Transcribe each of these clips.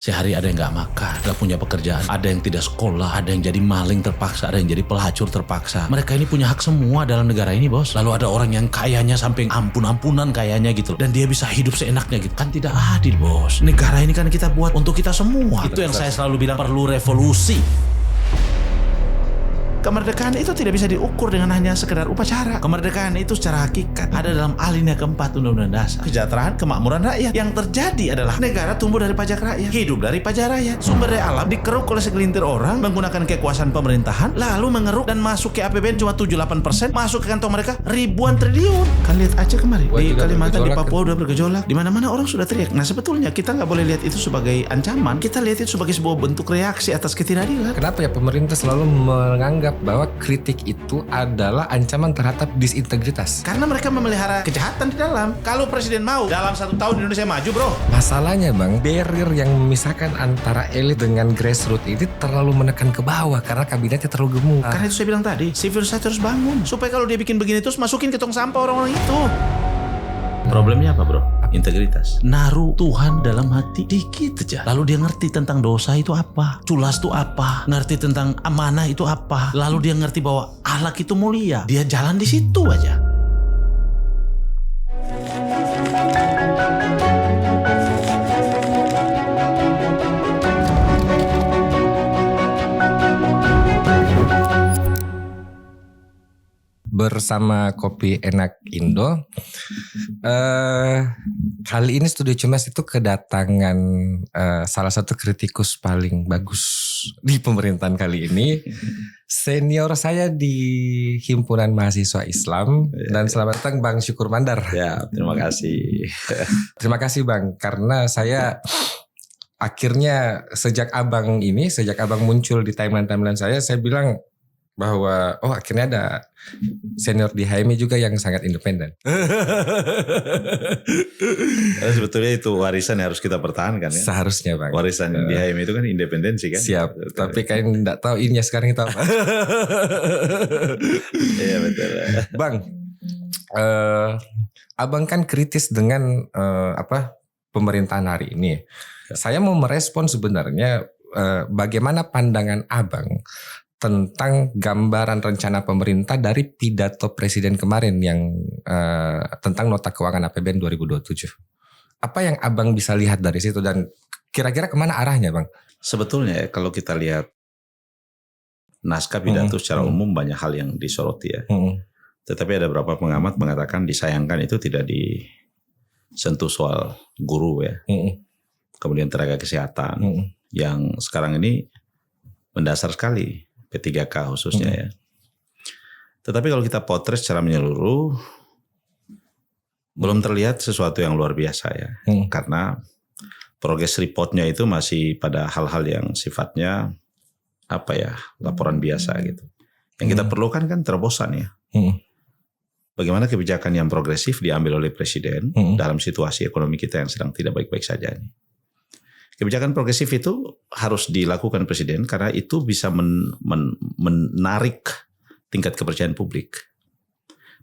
Sehari ada yang gak makan, gak punya pekerjaan, ada yang tidak sekolah, ada yang jadi maling terpaksa, ada yang jadi pelacur terpaksa. Mereka ini punya hak semua dalam negara ini, bos. Lalu ada orang yang kayanya sampai ampun-ampunan kayanya gitu. Dan dia bisa hidup seenaknya gitu. Kan tidak adil, bos. Negara ini kan kita buat untuk kita semua. Itu yang saya selalu bilang, perlu revolusi. Kemerdekaan itu tidak bisa diukur dengan hanya sekedar upacara. Kemerdekaan itu secara hakikat ada dalam alinea keempat Undang-Undang Dasar. Kesejahteraan, kemakmuran rakyat. Yang terjadi adalah negara tumbuh dari pajak rakyat, hidup dari pajak rakyat. Sumber daya alam dikeruk oleh segelintir orang menggunakan kekuasaan pemerintahan, lalu mengeruk dan masuk ke APBN cuma 7-8%, masuk ke kantong mereka ribuan triliun. Kan lihat aja kemarin di Kalimantan, di Papua udah bergejolak. Di mana-mana orang sudah teriak. Nah sebetulnya kita nggak boleh lihat itu sebagai ancaman. Kita lihat itu sebagai sebuah bentuk reaksi atas ketidakadilan. Kenapa ya pemerintah selalu menganggap bahwa kritik itu adalah ancaman terhadap disintegritas? Karena mereka memelihara kejahatan di dalam. Kalau presiden mau dalam 1 tahun Indonesia maju, bro. Masalahnya bang, barrier yang memisahkan antara elit dengan grassroots ini terlalu menekan ke bawah karena kabinetnya terlalu gemuk. Karena itu saya bilang tadi, civil society harus bangun supaya kalau dia bikin begini terus masukin ke tong sampah orang-orang itu. Problemnya apa, bro? Integritas. Naruh Tuhan dalam hati dikit aja. Lalu dia ngerti tentang dosa itu apa, culas itu apa, ngerti tentang amanah itu apa. Lalu dia ngerti bahwa akhlak itu mulia. Dia jalan di situ aja. Bersama Kopi Enak Indo, kali ini Studio Cimas itu kedatangan salah satu kritikus paling bagus di pemerintahan kali ini, senior saya di Himpunan Mahasiswa Islam. Dan selamat datang Bang Syukur Mandar. Ya, terima kasih. Terima kasih Bang, karena saya akhirnya sejak abang muncul di timeline saya bilang bahwa akhirnya ada senior di HMI juga yang sangat independen. Sebetulnya itu warisan yang harus kita pertahankan ya. Seharusnya Bang. Warisan di HMI itu kan independensi kan. Siap. Betul. Tapi kan enggak tahu ininya sekarang itu apa. Iya betul. Bang, abang kan kritis dengan pemerintahan hari ini. Saya mau merespon sebenarnya bagaimana pandangan abang tentang gambaran rencana pemerintah dari pidato presiden kemarin yang tentang nota keuangan APBN 2027. Apa yang abang bisa lihat dari situ dan kira-kira kemana arahnya bang? Sebetulnya kalau kita lihat naskah pidato secara umum banyak hal yang disoroti ya. Tetapi ada beberapa pengamat mengatakan disayangkan itu tidak disentuh soal guru ya. Kemudian tenaga kesehatan yang sekarang ini mendasar sekali. P3K khususnya ya. Tetapi kalau kita potret secara menyeluruh belum terlihat sesuatu yang luar biasa ya. Karena progress reportnya itu masih pada hal-hal yang sifatnya laporan biasa gitu. Yang kita perlukan kan terobosan ya. Bagaimana kebijakan yang progresif diambil oleh presiden dalam situasi ekonomi kita yang sedang tidak baik-baik saja nih. Kebijakan progresif itu harus dilakukan presiden karena itu bisa menarik tingkat kepercayaan publik.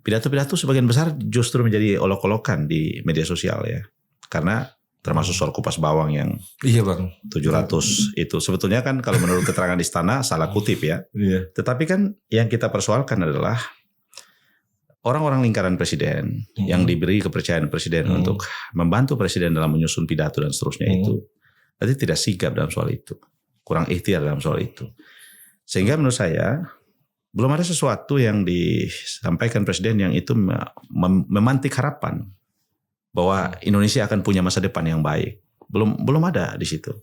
Pidato-pidato sebagian besar justru menjadi olok-olokan di media sosial ya. Karena termasuk soal kupas bawang yang 700 itu. Sebetulnya kan kalau menurut keterangan istana salah kutip ya. Tetapi kan yang kita persoalkan adalah orang-orang lingkaran presiden yang diberi kepercayaan presiden untuk membantu presiden dalam menyusun pidato dan seterusnya itu. Berarti tidak sigap dalam soal itu. Kurang ikhtiar dalam soal itu. Sehingga menurut saya belum ada sesuatu yang disampaikan presiden yang itu memantik harapan bahwa Indonesia akan punya masa depan yang baik. Belum ada di situ.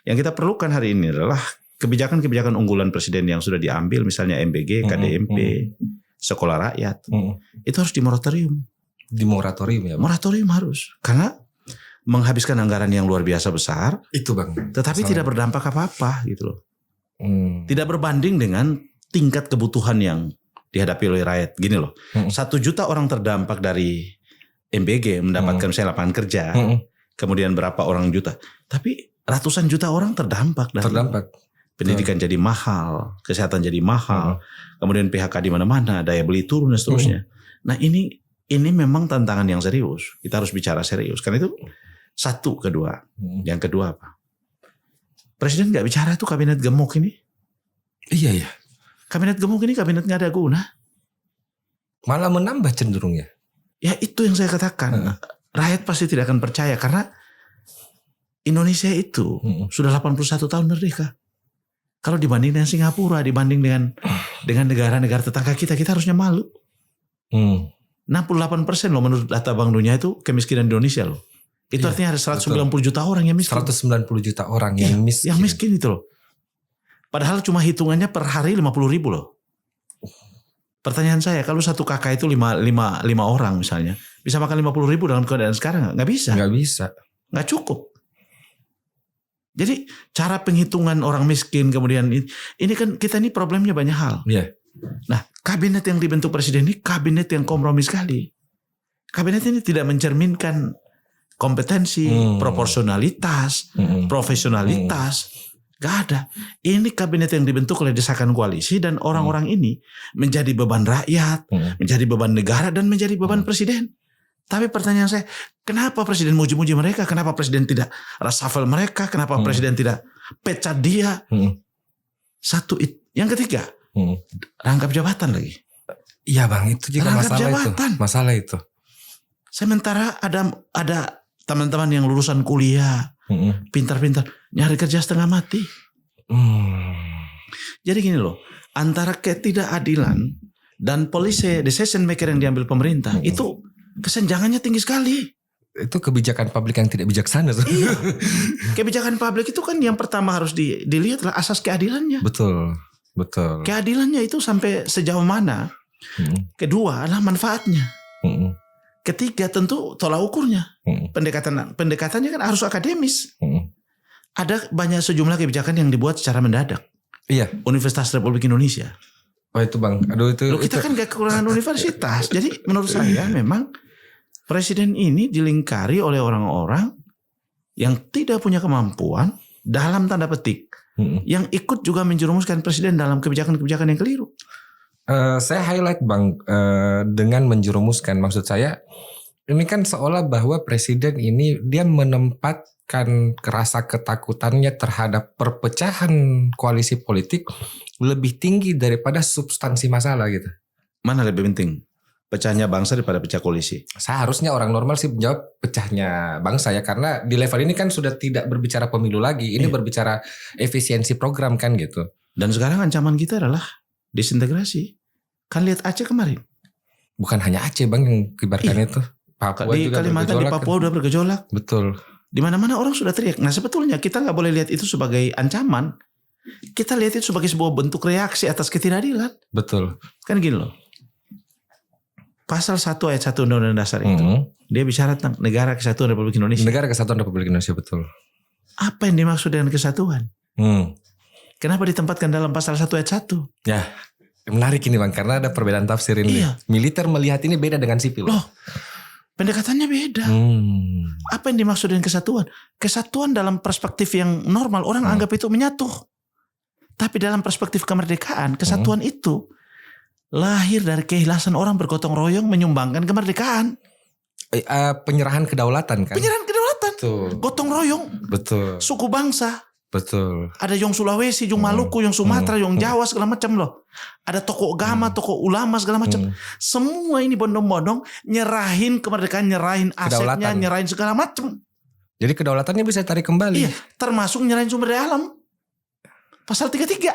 Yang kita perlukan hari ini adalah kebijakan-kebijakan unggulan presiden yang sudah diambil, misalnya MBG, KDMP, sekolah rakyat. Itu harus dimoratorium. Dimoratorium ya bang? Moratorium harus. Karena menghabiskan anggaran yang luar biasa besar. Itu bang. Tetapi tidak berdampak apa-apa gitu loh. Tidak berbanding dengan tingkat kebutuhan yang dihadapi oleh rakyat. Gini loh. 1 juta orang terdampak dari MBG mendapatkan misalnya lapangan kerja. Kemudian berapa orang juta. Tapi ratusan juta orang terdampak. Pendidikan jadi mahal. Kesehatan jadi mahal. Kemudian PHK di mana-mana. Daya beli turun dan seterusnya. Nah ini memang tantangan yang serius. Kita harus bicara serius. Karena itu satu, kedua. Yang kedua apa? Presiden nggak bicara tuh kabinet gemuk ini. Iya. Kabinet gemuk ini kabinet nggak ada guna. Malah menambah cenderungnya. Ya itu yang saya katakan. Rakyat pasti tidak akan percaya karena Indonesia itu sudah 81 tahun merdeka. Kalau dibanding dengan Singapura, dibanding dengan negara-negara tetangga kita harusnya malu. 68% loh menurut data Bank Dunia itu kemiskinan Indonesia loh. Itu artinya ada 190 juta orang yang miskin. 190 juta orang yang miskin. Yang miskin itu loh. Padahal cuma hitungannya per hari 50.000 loh. Pertanyaan saya, kalau satu kakak itu 5 orang misalnya, bisa makan 50.000 dalam keadaan sekarang? Nggak bisa. Nggak bisa. Nggak cukup. Jadi cara penghitungan orang miskin kemudian ini kan kita ini problemnya banyak hal. Iya. Nah, kabinet yang dibentuk presiden ini kabinet yang kompromi sekali. Kabinet ini tidak mencerminkan kompetensi, proporsionalitas, profesionalitas. Gak ada. Ini kabinet yang dibentuk oleh desakan koalisi dan orang-orang ini menjadi beban rakyat, menjadi beban negara dan menjadi beban presiden. Tapi pertanyaan saya, kenapa presiden muji-muji mereka? Kenapa presiden tidak reshuffle mereka? Kenapa presiden tidak pecat dia? Satu, yang ketiga, rangkap jabatan lagi. Iya bang, itu juga Rangkap masalah jabatan. itu. Masalah itu. Sementara ada teman-teman yang lulusan kuliah, pintar-pintar, nyari kerja setengah mati. Jadi gini loh, antara ketidakadilan dan policy decision maker yang diambil pemerintah itu kesenjangannya tinggi sekali. Itu kebijakan publik yang tidak bijaksana. Iya. Kebijakan publik itu kan yang pertama harus dilihat adalah asas keadilannya. Betul. Keadilannya itu sampai sejauh mana. Kedua adalah manfaatnya. Ketiga tentu tolak ukurnya. Pendekatannya kan harus akademis. Ada banyak sejumlah kebijakan yang dibuat secara mendadak. Iya. Universitas Republik Indonesia. Oh itu bang, aduh itu. Loh, kita kan gak kekurangan universitas. Jadi menurut saya memang presiden ini dilingkari oleh orang-orang yang tidak punya kemampuan dalam tanda petik. Yang ikut juga menjerumuskan presiden dalam kebijakan-kebijakan yang keliru. Saya highlight bang, dengan menjerumuskan, maksud saya ini kan seolah bahwa presiden ini dia menempatkan rasa ketakutannya terhadap perpecahan koalisi politik lebih tinggi daripada substansi masalah gitu. Mana lebih penting? Pecahnya bangsa daripada pecah koalisi? Seharusnya orang normal sih menjawab pecahnya bangsa ya, karena di level ini kan sudah tidak berbicara pemilu lagi, ini berbicara efisiensi program kan gitu. Dan sekarang ancaman kita adalah disintegrasi. Kan lihat Aceh kemarin. Bukan hanya Aceh bang yang kibarkan itu. Papua di juga Kalimantan, di Papua udah bergejolak. Betul. Di mana-mana orang sudah teriak. Nah sebetulnya kita nggak boleh lihat itu sebagai ancaman. Kita lihat itu sebagai sebuah bentuk reaksi atas ketidakadilan. Betul. Kan gini loh. Pasal 1 ayat 1 Undang-Undang Dasar itu, dia bicara tentang Negara Kesatuan Republik Indonesia. Negara Kesatuan Republik Indonesia, betul. Apa yang dimaksud dengan kesatuan? Kenapa ditempatkan dalam pasal 1 ayat 1? Ya, menarik ini bang, karena ada perbedaan tafsir ini. Iya. Militer melihat ini beda dengan sipil. Loh, pendekatannya beda. Apa yang dimaksud dengan kesatuan? Kesatuan dalam perspektif yang normal, orang anggap itu menyatu. Tapi dalam perspektif kemerdekaan, kesatuan itu lahir dari keikhlasan orang bergotong royong menyumbangkan kemerdekaan. Penyerahan kedaulatan kan? Penyerahan kedaulatan. Betul. Gotong royong. Betul. Suku bangsa. Betul. Ada yang Sulawesi, yang Maluku, yang Sumatera, yang Jawa segala macam loh. Ada tokoh agama, tokoh ulama segala macam. Semua ini bondong-bondong nyerahin kemerdekaan, nyerahin asetnya, Kedaulatan. nyerahin segala macam. Jadi kedaulatannya bisa tarik kembali. Iya, termasuk nyerahin sumber daya alam. Pasal 33.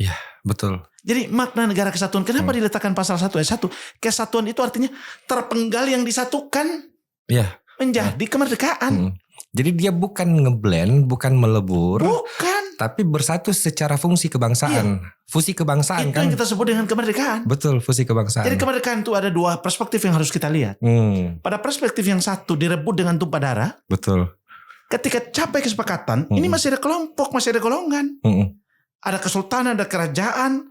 Iya, betul. Jadi makna negara kesatuan, kenapa diletakkan pasal 1 ayat 1? Kesatuan itu artinya terpenggal yang disatukan Iya. menjadi kemerdekaan. Jadi dia bukan ngeblend, bukan melebur, Bukan. tapi bersatu secara fungsi kebangsaan. Fusi kebangsaan Itu kan? yang kita sebut dengan kemerdekaan. Betul, fusi kebangsaan. Jadi kemerdekaan itu ada dua perspektif yang harus kita lihat. Pada perspektif yang satu direbut dengan tumpah darah. Betul. Ketika capai kesepakatan, ini masih ada kelompok, masih ada golongan. Ada kesultanan, ada kerajaan,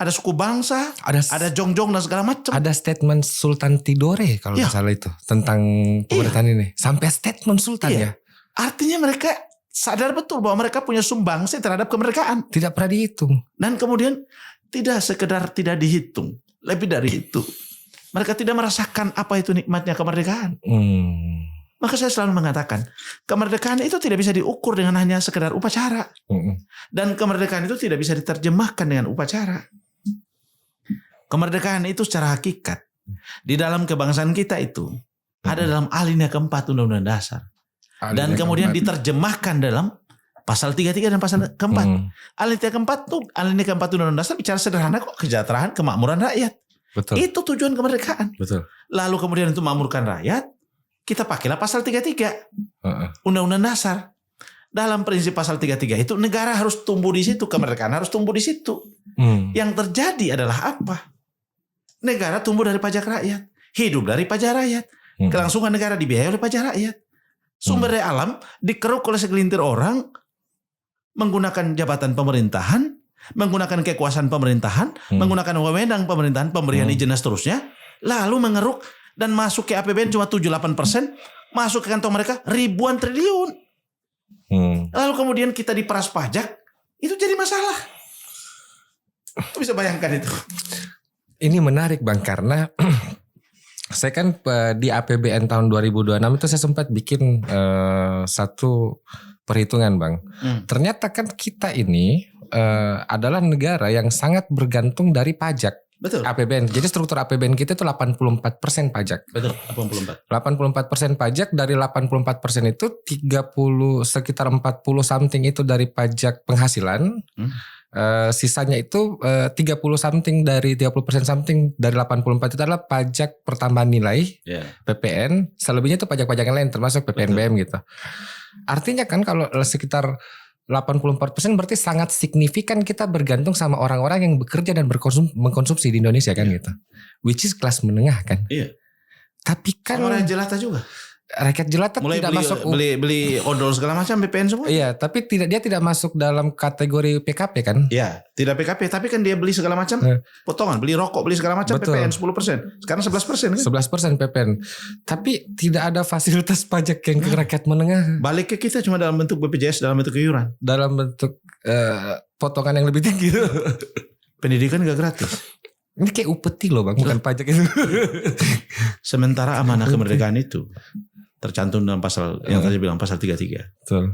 ada suku bangsa, ada jongjong dan segala macam. Ada statement Sultan Tidore kalau nggak salah itu tentang pemerintahan ini. Sampai statement Sultan ya. Artinya mereka sadar betul bahwa mereka punya sumbangsi terhadap kemerdekaan. Tidak pernah dihitung. Dan kemudian tidak sekedar tidak dihitung, lebih dari itu. Mereka tidak merasakan apa itu nikmatnya kemerdekaan. Maka saya selalu mengatakan, kemerdekaan itu tidak bisa diukur dengan hanya sekedar upacara. Dan kemerdekaan itu tidak bisa diterjemahkan dengan upacara. Kemerdekaan itu secara hakikat di dalam kebangsaan kita itu ada dalam alinea keempat Undang-Undang Dasar. Dan kemudian diterjemahkan dalam pasal 33 dan pasal keempat. Alinea keempat Undang-Undang Dasar bicara sederhana kok, kesejahteraan, kemakmuran rakyat. Betul. Itu tujuan kemerdekaan. Betul. Lalu kemudian untuk memakmurkan rakyat, kita pakailah pasal 33 Undang-Undang Dasar. Dalam prinsip pasal 33 itu negara harus tumbuh di situ, kemerdekaan harus tumbuh di situ. Yang terjadi adalah apa? Negara tumbuh dari pajak rakyat, hidup dari pajak rakyat. Kelangsungan negara dibiayai oleh pajak rakyat. Sumber daya alam dikeruk oleh segelintir orang menggunakan jabatan pemerintahan, menggunakan kekuasaan pemerintahan, menggunakan wewenang pemerintahan, pemberian izin dan seterusnya, lalu mengeruk dan masuk ke APBN cuma 7-8%, masuk ke kantong mereka ribuan triliun. Lalu kemudian kita diperas pajak, itu jadi masalah. Bisa bayangkan itu. Ini menarik Bang, karena saya kan di APBN tahun 2026 itu saya sempat bikin satu perhitungan Bang. Ternyata kan kita ini adalah negara yang sangat bergantung dari pajak. Betul. APBN. Jadi struktur APBN kita itu 84% pajak. Betul, 84. 84% pajak, dari 84% itu sekitar 40 something itu dari pajak penghasilan. Sisanya itu 30 something dari 30% something dari 84 itu adalah pajak pertambahan nilai, PPN. Selebihnya itu pajak-pajak yang lain termasuk PPNBM gitu. Artinya kan kalau sekitar 84% berarti sangat signifikan kita bergantung sama orang-orang yang bekerja dan mengkonsumsi di Indonesia kan gitu. Which is kelas menengah kan. Iya. Tapi kan orang jelata juga. Rakyat jelata mulai tidak masuk beli odol segala macam BPN semua. Iya, tapi dia tidak masuk dalam kategori PKP kan? Iya, tidak PKP, tapi kan dia beli segala macam potongan, beli rokok, beli segala macam. Betul. PPN 10%. Sekarang 11% kan? 11% PPN. Tapi tidak ada fasilitas pajak yang ke rakyat menengah. Balik ke kita cuma dalam bentuk BPJS, dalam bentuk iuran, dalam bentuk potongan yang lebih tinggi. Pendidikan gak gratis. Ini kayak upeti loh Bang, bukan pajak itu. Sementara amanah kemerdekaan itu tercantum dalam pasal yang tadi bilang pasal 33. Betul.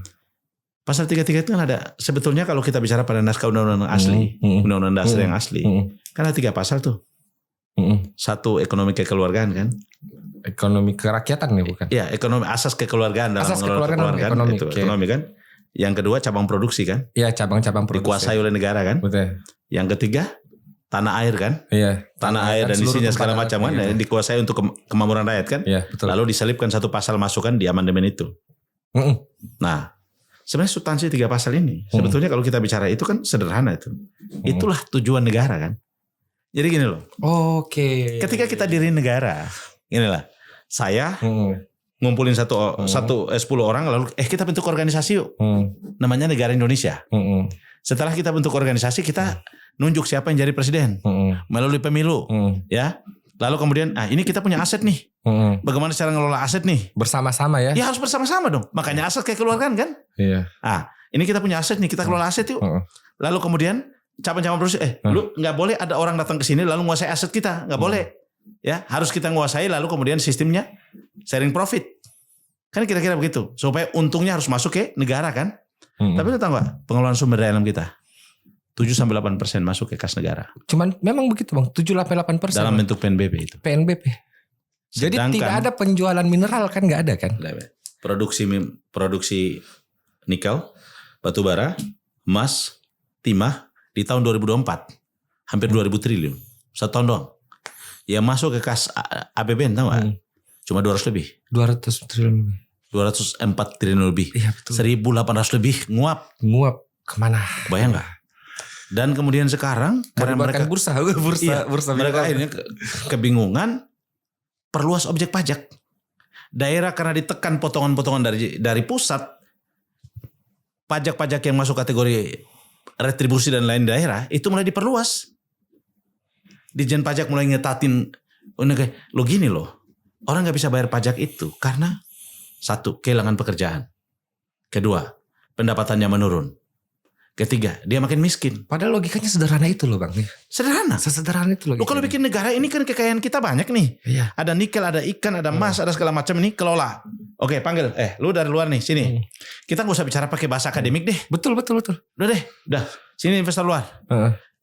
Pasal 33 itu kan ada, sebetulnya kalau kita bicara pada naskah undang-undang asli, undang-undang dasar yang asli, kan ada 3 pasal tuh. Satu, ekonomi kekeluargaan kan? Ekonomi kerakyatan ya bukan? Iya, ekonomi asas kekeluargaan dalam mengelola kekeluargaan itu ekonomi kan. Yang kedua cabang produksi kan? Iya, cabang-cabang produksi. Dikuasai oleh negara kan? Betul. Yang ketiga tanah air kan? Iya. Tanah air dan isinya segala macam kan, dikuasai untuk kemakmuran rakyat kan? Iya, betul. Lalu diselipkan satu pasal masukan di amandemen itu. Nah, sebenarnya substansi 3 pasal ini, sebetulnya kalau kita bicara itu kan sederhana itu. Itulah tujuan negara kan. Jadi gini loh. Oke. Ketika kita diri negara, inilah saya ngumpulin 10 orang lalu kita bentuk organisasi yuk. Namanya Negara Indonesia. Setelah kita bentuk organisasi, kita nunjuk siapa yang jadi presiden melalui pemilu, ya. Lalu kemudian, ini kita punya aset nih. Bagaimana cara ngelola aset nih? Bersama-sama ya? Ya harus bersama-sama dong. Makanya aset kekeluargaan kan? Iya. Ini kita punya aset nih, kita kelola aset yuk. Lalu kemudian cabang-cabang produksi, lu nggak boleh ada orang datang ke sini lalu menguasai aset kita, nggak boleh. Ya, harus kita menguasai, lalu kemudian sistemnya sharing profit. Kan kira-kira begitu. Supaya untungnya harus masuk ke negara kan? Tapi lu tahu nggak pengelolaan sumber daya alam kita? 7-8% masuk ke kas negara. Cuman memang begitu Bang, 7-8%. Dalam bentuk PNBP itu. PNBP. Jadi tidak ada penjualan mineral kan, nggak ada kan? Produksi nikel, batu bara, emas, timah di tahun 2024 hampir 2.000 triliun. 1 tahun doang. Yang masuk ke kas APBN tahu nggak? Cuma 200 lebih. 200 triliun. 204 triliun lebih. Iya betul. 1.800 lebih nguap. Nguap kemana? Bayang nggak? Dan kemudian sekarang karena mereka bursa mereka akhirnya kebingungan, perluas objek pajak. Daerah karena ditekan potongan-potongan dari pusat, pajak-pajak yang masuk kategori retribusi dan lain daerah itu mulai diperluas. Dijen pajak mulai ngetatin, lo gini loh, orang nggak bisa bayar pajak itu karena 1, kehilangan pekerjaan. Kedua, pendapatannya menurun. Ketiga, dia makin miskin. Padahal logikanya sederhana itu loh Bang. Sederhana. Sesederhana itu Lu logikanya. kalau bikin negara ini kan kekayaan kita banyak nih. Iya. Ada nikel, ada ikan, ada emas, ada segala macam ini kelola. Oke, panggil. Lu dari luar nih, sini. Kita gak usah bicara pakai bahasa akademik deh. Betul. Udah deh, udah. Sini investor luar.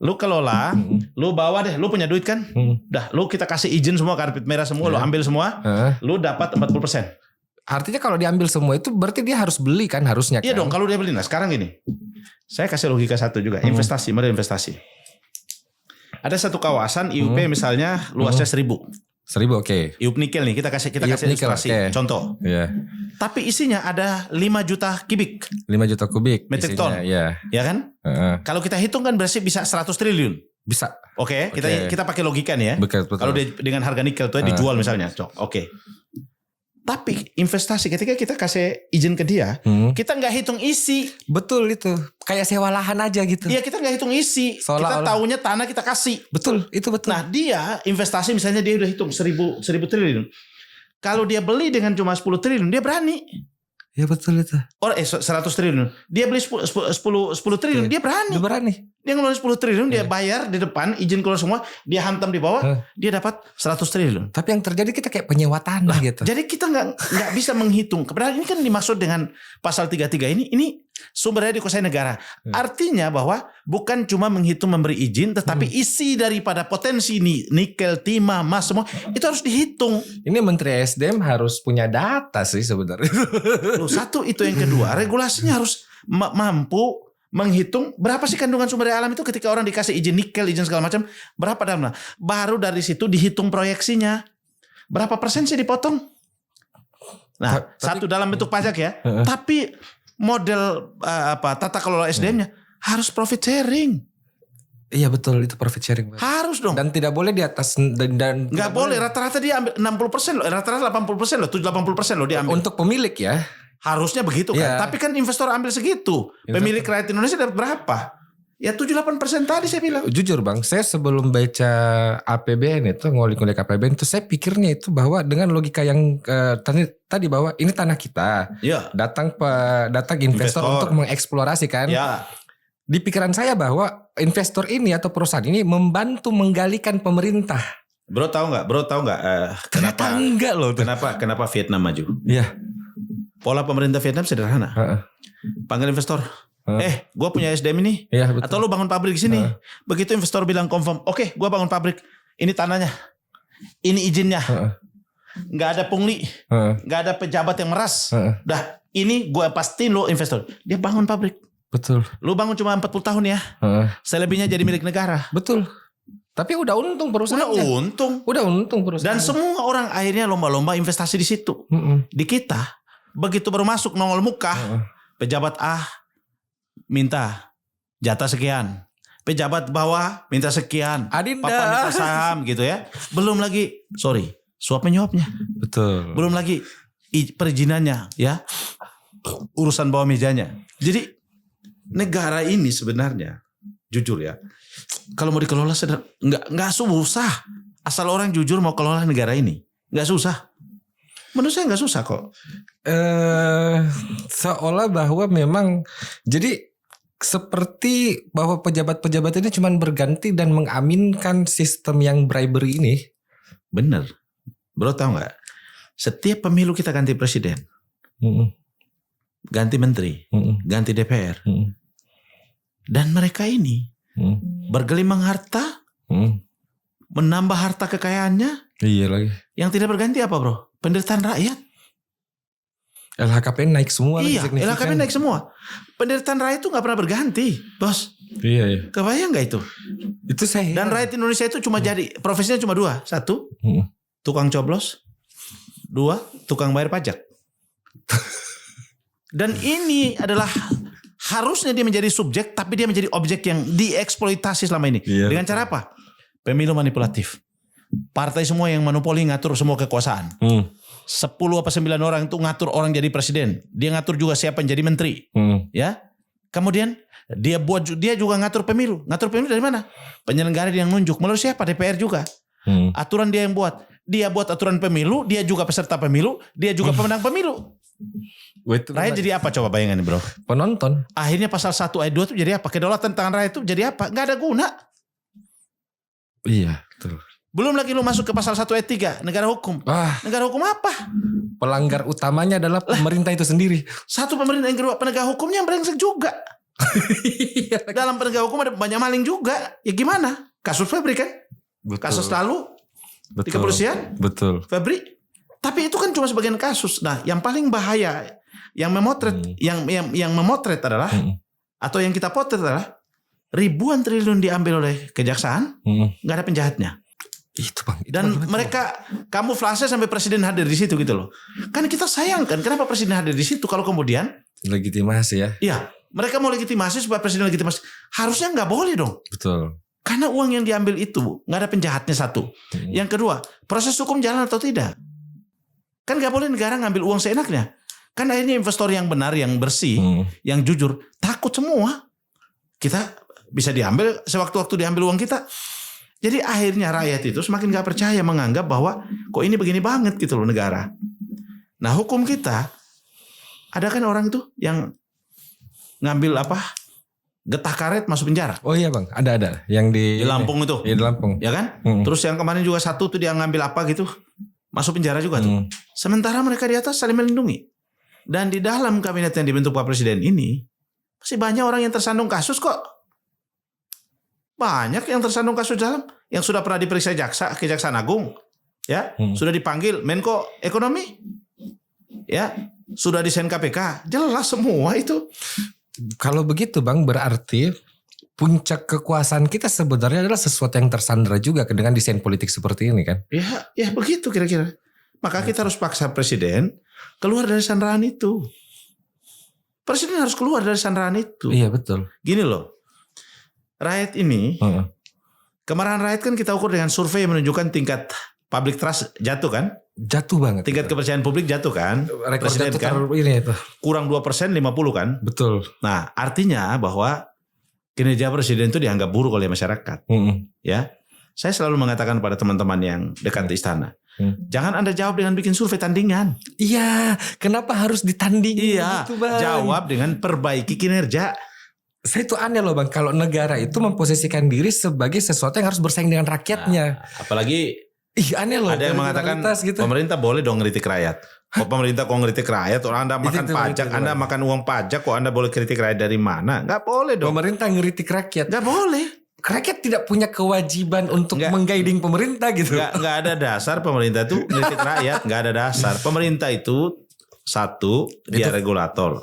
Lu kelola, lu bawa deh, lu punya duit kan? Udah, lu kita kasih izin semua, karpet merah semua, lu ambil semua. Lu dapat 40%. Artinya kalau diambil semua itu berarti dia harus beli kan harusnya kan? Iya dong, kalau dia beli. Nah, sekarang gini. Saya kasih logika satu juga, investasi, model investasi. Ada satu kawasan IUP misalnya luasnya 1.000. 1.000 oke. IUP nikel nih, kita kasih IUP nikel, ilustrasi. oke. Contoh. Iya. Tapi isinya ada 5 juta kubik, 5 juta kubik. Metric isinya, ton. Iya. ya kan? Kalau kita hitung kan berarti bisa 100 triliun. Bisa. Oke, Oke. kita pakai logika nih ya. Betul. Kalau dengan harga nikel tuh dijual misalnya, Oke. Tapi investasi ketika kita kasih izin ke dia, kita nggak hitung isi. Betul itu. Kayak sewa lahan aja gitu. Iya, kita nggak hitung isi. Kita taunya tanah kita kasih. Betul, itu betul. Nah, dia investasi misalnya dia udah hitung 1.000 triliun. Kalau dia beli dengan cuma 10 triliun, dia berani. Ya betul itu. 100 triliun. Dia beli 10 triliun, dia berani. Dia berani. Dia ngeluarin 10 triliun, dia bayar di depan, izin keluar semua, dia hantam di bawah, dia dapat 100 triliun. Tapi yang terjadi kita kayak penyewa tanah gitu. Jadi kita nggak bisa menghitung. Padahal ini kan dimaksud dengan pasal 33 ini sumbernya dikuasai negara. Artinya bahwa bukan cuma menghitung memberi izin, tetapi isi daripada potensi nikel, timah, emas semua itu harus dihitung. Ini Menteri SDM harus punya data sih sebenarnya. Satu itu, yang kedua regulasinya harus mampu menghitung berapa sih kandungan sumber daya alam itu ketika orang dikasih izin nikel, izin segala macam, berapa dalam. Baru dari situ dihitung proyeksinya. Berapa persen sih dipotong? Nah, satu dalam bentuk pajak ya. Tapi model tata kelola SDM-nya harus profit sharing. Iya betul, itu profit sharing. Harus dong. Dan tidak boleh di atas dan nggak boleh. Rata-rata dia ambil 60% loh. Rata-rata 80% loh. 80% loh dia ambil. Untuk pemilik ya. Harusnya begitu kan. Iya. Tapi kan investor ambil segitu. Pemilik rakyat Indonesia dapat berapa? Ya 7-8% tadi saya bilang. Jujur Bang, saya sebelum baca APBN itu, ngulik-ngulik APBN itu, saya pikirnya itu bahwa dengan logika yang tadi bahwa ini tanah kita. Ya. Datang investor untuk mengeksplorasi kan. Ya. Di pikiran saya bahwa investor ini atau perusahaan ini membantu menggalikan pemerintah. Bro tahu nggak? Kenapa enggak loh? Kenapa Vietnam maju? Iya. Pola pemerintah Vietnam sederhana. Panggil investor. Gue punya SDM ini. Iya, betul. Atau lu bangun pabrik di sini. Begitu investor bilang confirm, oke, gue bangun pabrik. Ini tanahnya. Ini izinnya. Nggak ada pungli. Nggak ada pejabat yang meras. Dah, ini gue pastiin lo investor. Dia bangun pabrik. Betul. Lu bangun cuma 40 tahun ya. Selebihnya jadi milik negara. Betul. Tapi udah untung perusahaannya. Udah untung perusahaan. Dan semua orang akhirnya lomba-lomba investasi di situ. Di kita, begitu baru masuk nongol muka, pejabat A minta jatah sekian, pejabat bawah minta sekian, Adinda papa minta saham gitu ya. Belum lagi, suap menyuapnya. Betul. Belum lagi perizinannya ya, urusan bawah mejanya. Jadi negara ini sebenarnya jujur ya, kalau mau dikelola nggak susah. Asal orang jujur mau kelola negara ini, nggak susah. Menurut saya nggak susah kok. Seolah bahwa memang jadi seperti bahwa pejabat-pejabat ini cuma berganti dan mengaminkan sistem yang bribery ini. Bener. Bro tahu nggak? Setiap pemilu kita ganti presiden, ganti menteri, ganti DPR, dan mereka ini bergelimang harta, menambah harta kekayaannya. Iya lagi. Yang tidak berganti apa bro? Penderitaan rakyat. LHKPN naik semua. Iya, LHKPN naik semua. Penderitaan rakyat itu nggak pernah berganti, bos. Iya. Kebayang nggak itu? Itu saya. Dan rakyat Indonesia itu cuma jadi profesinya cuma dua. Satu, tukang coblos. Dua, tukang bayar pajak. Dan ini adalah harusnya dia menjadi subjek, tapi dia menjadi objek yang dieksploitasi selama ini. Iya. Dengan cara apa? Pemilu manipulatif. Partai semua yang monopoli ngatur semua kekuasaan. 10 apa 9 orang itu ngatur orang jadi presiden. Dia ngatur juga siapa yang jadi menteri. Ya. Kemudian dia juga ngatur pemilu. Ngatur pemilu dari mana? Penyelenggara dia yang nunjuk. Melalui siapa? DPR juga. Aturan dia yang buat. Dia buat aturan pemilu, dia juga peserta pemilu, dia juga pemenang pemilu. Rakyat jadi apa coba bayangin bro? Penonton. Akhirnya pasal 1 ayat 2 itu jadi apa? Kedaulatan tangan rakyat itu jadi apa? Nggak ada guna. Iya, betul. Belum lagi lu masuk ke pasal 1 ayat 3, negara hukum. Negara hukum apa? Pelanggar utamanya adalah pemerintah itu sendiri. Satu, pemerintah. Yang kedua, penegak hukumnya yang brengsek juga. Dalam penegak hukum ada banyak maling juga. Ya gimana? Kasus Febri kan? Betul. Kasus lalu di kepolisian. Betul. Febri. Tapi itu kan cuma sebagian kasus. Nah, yang paling bahaya yang memotret yang memotret adalah atau yang kita potret adalah ribuan triliun diambil oleh kejaksaan, nggak ada penjahatnya. Itu Bang. Dan mereka kamuflase sampai presiden hadir di situ gitu loh. Kan kita sayangkan kenapa presiden hadir di situ kalau kemudian legitimasi ya. Iya, mereka mau legitimasi supaya presiden legitimasi. Harusnya nggak boleh dong. Betul. Karena uang yang diambil itu nggak ada penjahatnya satu. Yang kedua, proses hukum jalan atau tidak? Kan nggak boleh negara ngambil uang seenaknya. Kan akhirnya investor yang benar, yang bersih, yang jujur takut semua. Kita bisa diambil sewaktu-waktu diambil uang kita. Jadi akhirnya rakyat itu semakin gak percaya, menganggap bahwa kok ini begini banget gitu loh negara. Nah hukum kita, ada kan orang itu yang ngambil getah karet masuk penjara. Oh iya Bang, ada yang di Lampung itu. Iya di Lampung. Ya kan? Terus yang kemarin juga satu tuh dia ngambil gitu, masuk penjara juga tuh. Sementara mereka di atas saling melindungi. Dan di dalam kabinet yang dibentuk Pak Presiden ini, masih banyak orang yang tersandung kasus kok. Banyak yang tersandung kasus dalam, yang sudah pernah diperiksa Kejaksaan Agung, ya, sudah dipanggil Menko Ekonomi, ya, sudah desain KPK, jelas semua itu. Kalau begitu Bang, berarti puncak kekuasaan kita sebenarnya adalah sesuatu yang tersandra juga dengan desain politik seperti ini kan? Ya begitu kira-kira. Maka kita harus paksa presiden keluar dari sandraan itu. Presiden harus keluar dari sandraan itu. Iya betul. Gini loh, rakyat ini, kemarahan rakyat kan kita ukur dengan survei yang menunjukkan tingkat public trust jatuh kan? Jatuh banget. Tingkat kepercayaan publik jatuh kan? Rekor Presiden jatuh kan? Ini itu. Kurang 2%, 50 kan? Betul. Nah artinya bahwa kinerja presiden itu dianggap buruk oleh masyarakat. Ya, saya selalu mengatakan pada teman-teman yang dekat di istana, jangan Anda jawab dengan bikin survei tandingan. Iya, kenapa harus ditandingin? Iya, gitu, Bang? jawab dengan perbaiki kinerja. Saya itu aneh loh Bang, kalau negara itu memposisikan diri sebagai sesuatu yang harus bersaing dengan rakyatnya. Apalagi aneh loh. ada yang mengatakan gitu. Pemerintah boleh dong ngeritik rakyat. Kok pemerintah kok ngeritik rakyat? Orang Anda makan pajak, Anda makan uang pajak, kok Anda boleh kritik rakyat dari mana? Nggak boleh dong. Pemerintah ngeritik rakyat. Nggak boleh. Rakyat tidak punya kewajiban untuk mengguiding pemerintah gitu. Nggak ada dasar pemerintah itu ngeritik rakyat. Nggak ada dasar. Pemerintah itu satu, dia regulator.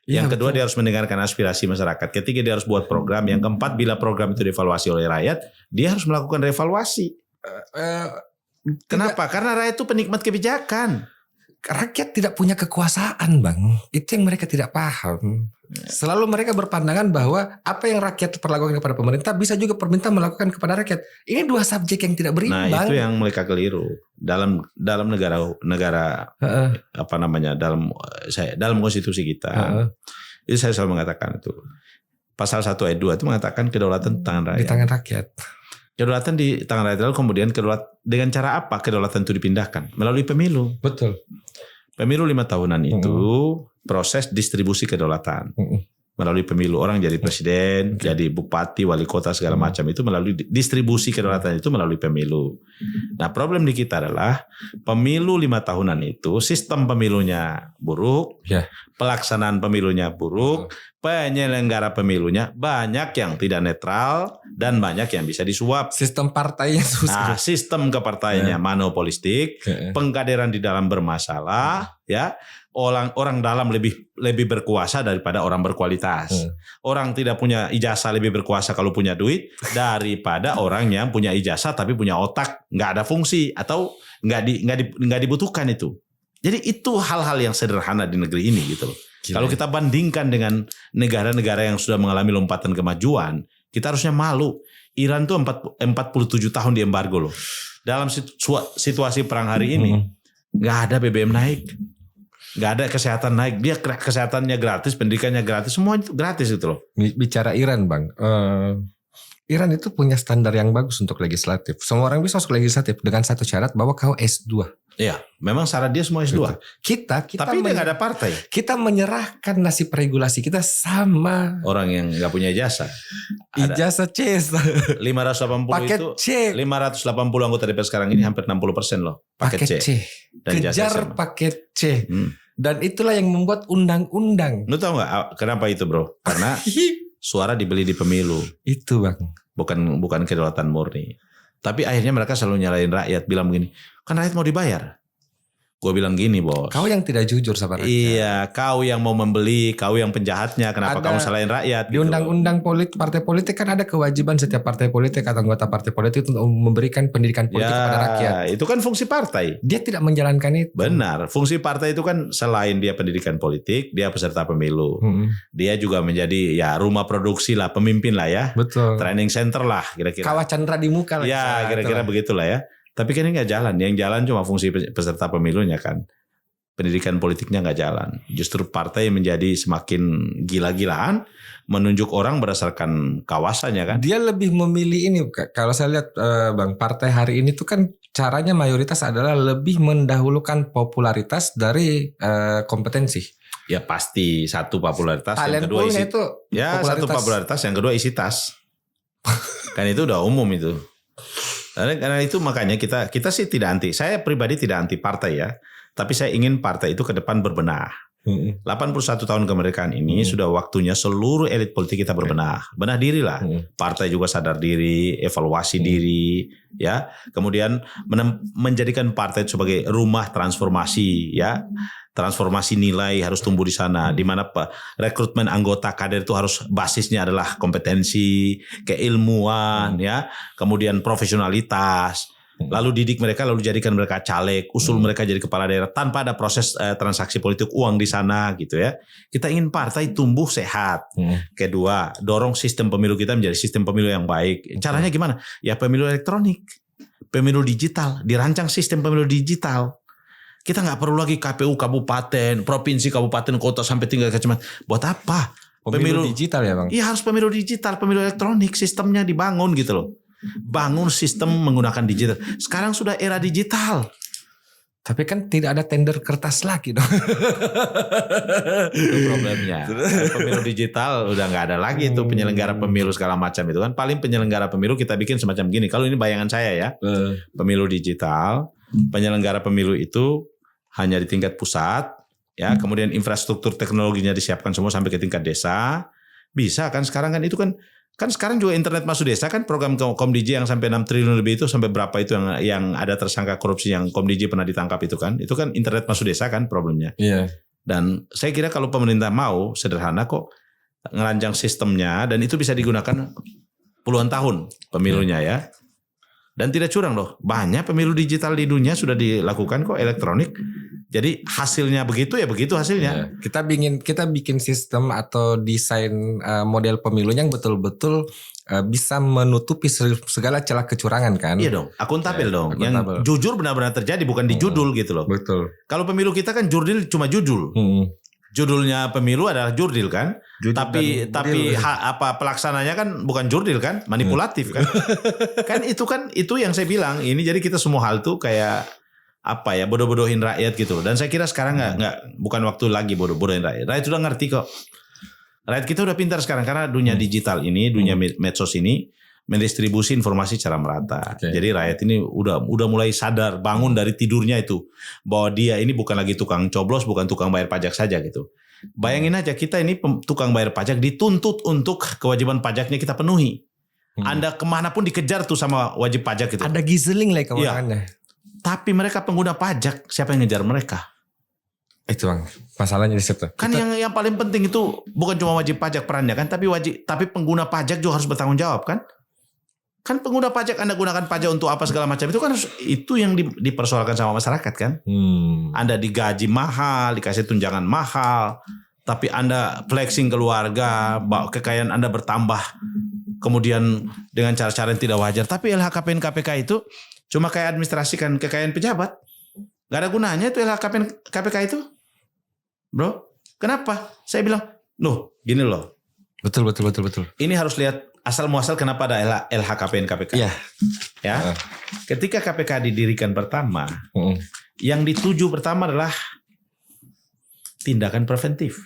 Yang kedua, dia harus mendengarkan aspirasi masyarakat. Ketiga, dia harus buat program. Yang keempat, bila program itu dievaluasi oleh rakyat, dia harus melakukan revaluasi. Kenapa? Karena rakyat itu penikmat kebijakan. Rakyat tidak punya kekuasaan Bang. Itu yang mereka tidak paham. Selalu mereka berpandangan bahwa apa yang rakyat perlakukan kepada pemerintah bisa juga pemerintah melakukan kepada rakyat. Ini dua subjek yang tidak berimbang. Nah itu yang mereka keliru. Dalam negara dalam konstitusi kita. Itu saya selalu mengatakan itu. Pasal 1 ayat 2 itu mengatakan kedaulatan di tangan rakyat. Di tangan rakyat. Kedaulatan di tangan rakyat, lalu kemudian dengan cara apa kedaulatan itu dipindahkan? Melalui pemilu. Betul. Pemilu 5 tahunan itu proses distribusi kedaulatan. Melalui pemilu orang jadi presiden, jadi bupati, wali kota segala macam itu melalui distribusi kedaulatan itu melalui pemilu. Nah, problem di kita adalah pemilu 5 tahunan itu sistem pemilunya buruk, pelaksanaan pemilunya buruk, penyelenggara pemilunya banyak yang tidak netral dan banyak yang bisa disuap. Sistem partainya susah. Nah, sistem kepartaiannya monopolistik, pengkaderan di dalam bermasalah, ya. Orang dalam lebih berkuasa daripada orang berkualitas. Orang tidak punya ijazah lebih berkuasa kalau punya duit daripada orang yang punya ijazah tapi punya otak nggak ada fungsi atau nggak dibutuhkan itu. Jadi itu hal-hal yang sederhana di negeri ini gitu loh. Kalau kita bandingkan dengan negara-negara yang sudah mengalami lompatan kemajuan, kita harusnya malu. Iran tuh 47 tahun di embargo loh. Dalam situasi perang hari ini nggak ada BBM naik. Gak ada kesehatan naik, dia kesehatannya gratis, pendidikannya gratis, semua itu gratis gitu loh. Bicara Iran Bang, Iran itu punya standar yang bagus untuk legislatif. Semua orang bisa masuk legislatif dengan satu syarat bahwa kau S2. Iya, memang syarat dia semua S2. Kita Tapi dia nggak ada partai. Kita menyerahkan nasib regulasi kita sama Orang yang nggak punya ijazah. ijazah C. 580 Paket itu C. 580 anggota DPR sekarang ini hampir 60% loh. Paket C. Dan ijazah Kejar sama. paket C. Hmm. Dan itulah yang membuat undang-undang. Lu tahu nggak kenapa itu bro? Karena suara dibeli di pemilu. Itu bang. Bukan kedaulatan murni. Tapi akhirnya mereka selalu nyalain rakyat, bilang begini, kan rakyat mau dibayar. Gue bilang gini bos. Kau yang tidak jujur sama rakyat. Iya, kau yang mau membeli, kau yang penjahatnya. Kenapa kamu salahin rakyat? Di undang-undang partai politik kan ada kewajiban setiap partai politik atau anggota partai politik untuk memberikan pendidikan politik kepada rakyat. Itu kan fungsi partai. Dia tidak menjalankan itu. Benar, fungsi partai itu kan selain dia pendidikan politik, dia peserta pemilu. Dia juga menjadi ya rumah produksi lah, pemimpin lah ya. Betul. Training center lah kira-kira. Kawat Chandra di muka lah. Ya kira-kira begitulah ya. Tapi kan ini nggak jalan. Yang jalan cuma fungsi peserta pemilunya kan. Pendidikan politiknya nggak jalan. Justru partai menjadi semakin gila-gilaan menunjuk orang berdasarkan kawasannya kan. Dia lebih memilih ini. Kalau saya lihat bang, partai hari ini tuh kan caranya mayoritas adalah lebih mendahulukan popularitas dari kompetensi. Ya pasti satu popularitas, Talent yang kedua isi. Itu Ya popularitas. satu popularitas, yang kedua isi tas. Kan itu udah umum itu. Karena itu makanya kita sih tidak anti. Saya pribadi tidak anti partai ya. Tapi saya ingin partai itu ke depan berbenah. 81 tahun kemerdekaan ini sudah waktunya seluruh elit politik kita berbenah. Benah diri lah. Partai juga sadar diri, evaluasi diri, ya. Kemudian menjadikan partai sebagai rumah transformasi, ya. Transformasi nilai harus tumbuh di sana, di mana rekrutmen anggota kader itu harus basisnya adalah kompetensi, keilmuan, ya, kemudian profesionalitas, lalu didik mereka, lalu jadikan mereka caleg, usul mereka jadi kepala daerah tanpa ada proses transaksi politik uang di sana, gitu ya. Kita ingin partai tumbuh sehat. Kedua, dorong sistem pemilu kita menjadi sistem pemilu yang baik. Caranya gimana? Ya pemilu elektronik, pemilu digital, dirancang sistem pemilu digital. Kita nggak perlu lagi KPU kabupaten, provinsi, kabupaten, kota sampai tingkat kecamatan. Buat apa? Pemilu digital ya bang? Iya harus pemilu digital, pemilu elektronik, sistemnya dibangun gitu loh. Bangun sistem menggunakan digital. Sekarang sudah era digital. Tapi kan tidak ada tender kertas lagi dong. Itu problemnya. Pemilu digital udah nggak ada lagi itu penyelenggara pemilu segala macam itu kan. Paling penyelenggara pemilu kita bikin semacam gini. Kalau ini bayangan saya ya, pemilu digital, penyelenggara pemilu itu hanya di tingkat pusat, ya. Kemudian infrastruktur teknologinya disiapkan semua sampai ke tingkat desa. Bisa kan sekarang kan itu kan sekarang juga internet masuk desa kan, program Komdij yang sampai 6 triliun lebih itu, sampai berapa itu yang ada tersangka korupsi yang Komdij pernah ditangkap itu kan internet masuk desa kan problemnya. Iya. Dan saya kira kalau pemerintah mau sederhana kok ngerancang sistemnya, dan itu bisa digunakan puluhan tahun pemilunya ya. Dan tidak curang loh, banyak pemilu digital di dunia sudah dilakukan kok elektronik. Jadi hasilnya begitu ya begitu hasilnya. Ya, kita bikin sistem atau desain model pemilu yang betul-betul bisa menutupi segala celah kecurangan kan. Iya dong, akuntabel dong. Akuntabel. Yang jujur benar-benar terjadi, bukan di judul gitu loh. Betul. Kalau pemilu kita kan jurdil cuma judul. Judulnya pemilu adalah jurdil kan. Tapi pelaksananya kan bukan jurdil kan, manipulatif kan. kan itu yang saya bilang ini. Jadi kita semua hal tuh kayak apa ya, bodoh-bodohin rakyat gitu. Dan saya kira sekarang nggak bukan waktu lagi bodoh-bodohin rakyat. Rakyat sudah ngerti kok. Rakyat kita udah pintar sekarang karena dunia digital ini, dunia medsos ini mendistribusi informasi secara merata. Jadi rakyat ini udah mulai sadar, bangun dari tidurnya itu bahwa dia ini bukan lagi tukang coblos, bukan tukang bayar pajak saja gitu. Bayangin aja kita ini tukang bayar pajak dituntut untuk kewajiban pajaknya kita penuhi. Anda kemanapun dikejar tuh sama wajib pajak itu. Ada giseling lah keuangannya. Tapi mereka pengguna pajak, siapa yang ngejar mereka? Itu bang, masalahnya di situ. Kan yang paling penting itu bukan cuma wajib pajak perannya kan, tapi pengguna pajak juga harus bertanggung jawab kan? Kan pengguna pajak, Anda gunakan pajak untuk apa segala macam itu kan itu yang dipersoalkan sama masyarakat kan? Anda digaji mahal, dikasih tunjangan mahal, tapi Anda flexing keluarga, kekayaan Anda bertambah, kemudian dengan cara-cara yang tidak wajar. Tapi LHKPN KPK itu cuma kayak administrasikan kekayaan pejabat, gak ada gunanya itu LHKPN KPK itu, bro. Kenapa? Saya bilang, gini loh. Betul. Ini harus lihat asal muasal kenapa ada LHKPN KPK. Iya. Ya. Ketika KPK didirikan pertama, yang dituju pertama adalah tindakan preventif.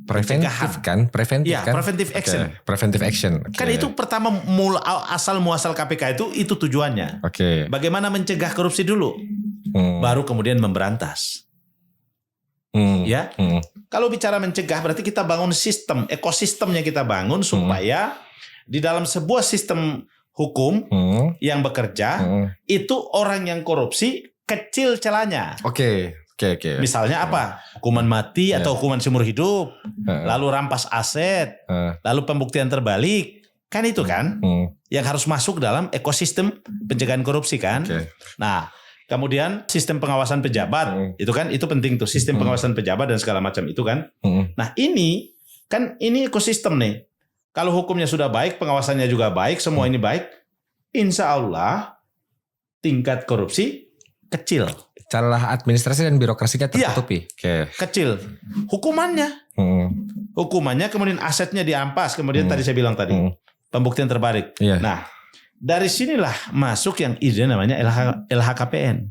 Preventif kan? Preventif Ya, kan? preventive action. Okay. Preventive action. Okay. Kan itu pertama asal muasal KPK itu tujuannya. Oke. Bagaimana mencegah korupsi dulu, baru kemudian memberantas. Ya, kalau bicara mencegah berarti kita bangun sistem, ekosistemnya kita bangun supaya di dalam sebuah sistem hukum yang bekerja itu orang yang korupsi kecil celahnya. Oke. Misalnya apa? Hukuman mati atau hukuman seumur hidup, lalu rampas aset, lalu pembuktian terbalik, kan itu kan yang harus masuk dalam ekosistem pencegahan korupsi kan. Nah, kemudian sistem pengawasan pejabat itu kan itu penting tuh, sistem pengawasan pejabat dan segala macam itu kan. Nah ini ekosistem nih. Kalau hukumnya sudah baik, pengawasannya juga baik, semua ini baik, insya Allah tingkat korupsi kecil. Celah administrasi dan birokrasinya tertutupi. Kecil. Hukumannya kemudian asetnya diampas, kemudian tadi saya bilang tadi pembuktian terbalik. Nah, dari sinilah masuk yang ide namanya LHKPN.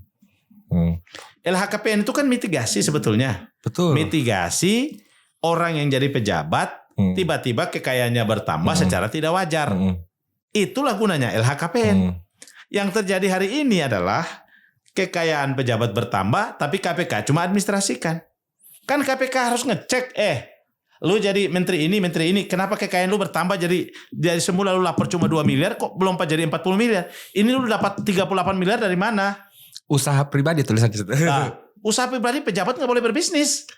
LHKPN itu kan mitigasi sebetulnya. Betul. Mitigasi orang yang jadi pejabat tiba-tiba kekayaannya bertambah secara tidak wajar. Itulah gunanya LHKPN. Yang terjadi hari ini adalah kekayaan pejabat bertambah tapi KPK cuma administrasikan. Kan KPK harus ngecek lu jadi menteri ini, kenapa kekayaan lu bertambah jadi dari semula lu lapor cuma 2 miliar kok melompat jadi 40 miliar. Ini lu dapat 38 miliar dari mana? Usaha pribadi tulisan di situ. Nah, usaha pribadi pejabat nggak boleh berbisnis.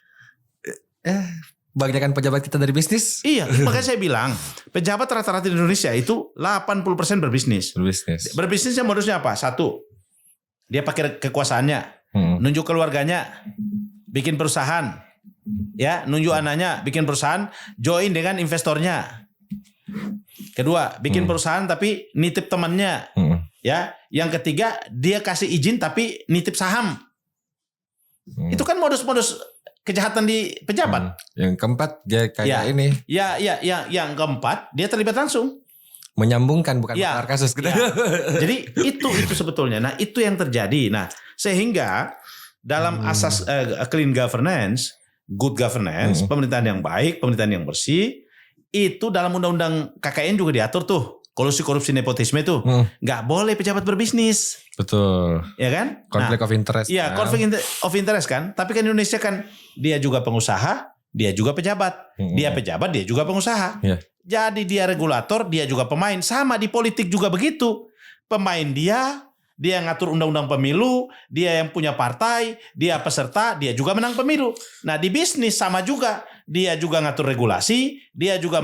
Banyakkan pejabat kita dari bisnis. Iya, makanya saya bilang pejabat rata-rata di Indonesia itu 80% berbisnis. Berbisnisnya modusnya apa? Satu, dia pakai kekuasaannya, nunjuk keluarganya, bikin perusahaan, ya, nunjuk anaknya, bikin perusahaan, join dengan investornya. Kedua, bikin perusahaan tapi nitip temannya, ya. Yang ketiga, dia kasih izin tapi nitip saham. Itu kan modus-modus kejahatan di pejabat. Yang keempat, dia kayak ini. Ya, yang keempat, dia terlibat langsung. Menyambungkan bukan bakar kasus. Jadi itu sebetulnya. Nah itu yang terjadi. Nah sehingga dalam asas clean governance, good governance, pemerintahan yang baik, pemerintahan yang bersih, itu dalam undang-undang KKN juga diatur tuh. Kolusi korupsi nepotisme itu nggak boleh pejabat berbisnis. Betul. Ya kan? Konflik of interest. Iya, konflik of interest kan. Tapi kan Indonesia kan dia juga pengusaha, dia juga pejabat. Dia pejabat, dia juga pengusaha. Jadi dia regulator, dia juga pemain. Sama di politik juga begitu. Pemain dia ngatur undang-undang pemilu, dia yang punya partai, dia peserta, dia juga menang pemilu. Nah di bisnis sama juga. Dia juga ngatur regulasi, dia juga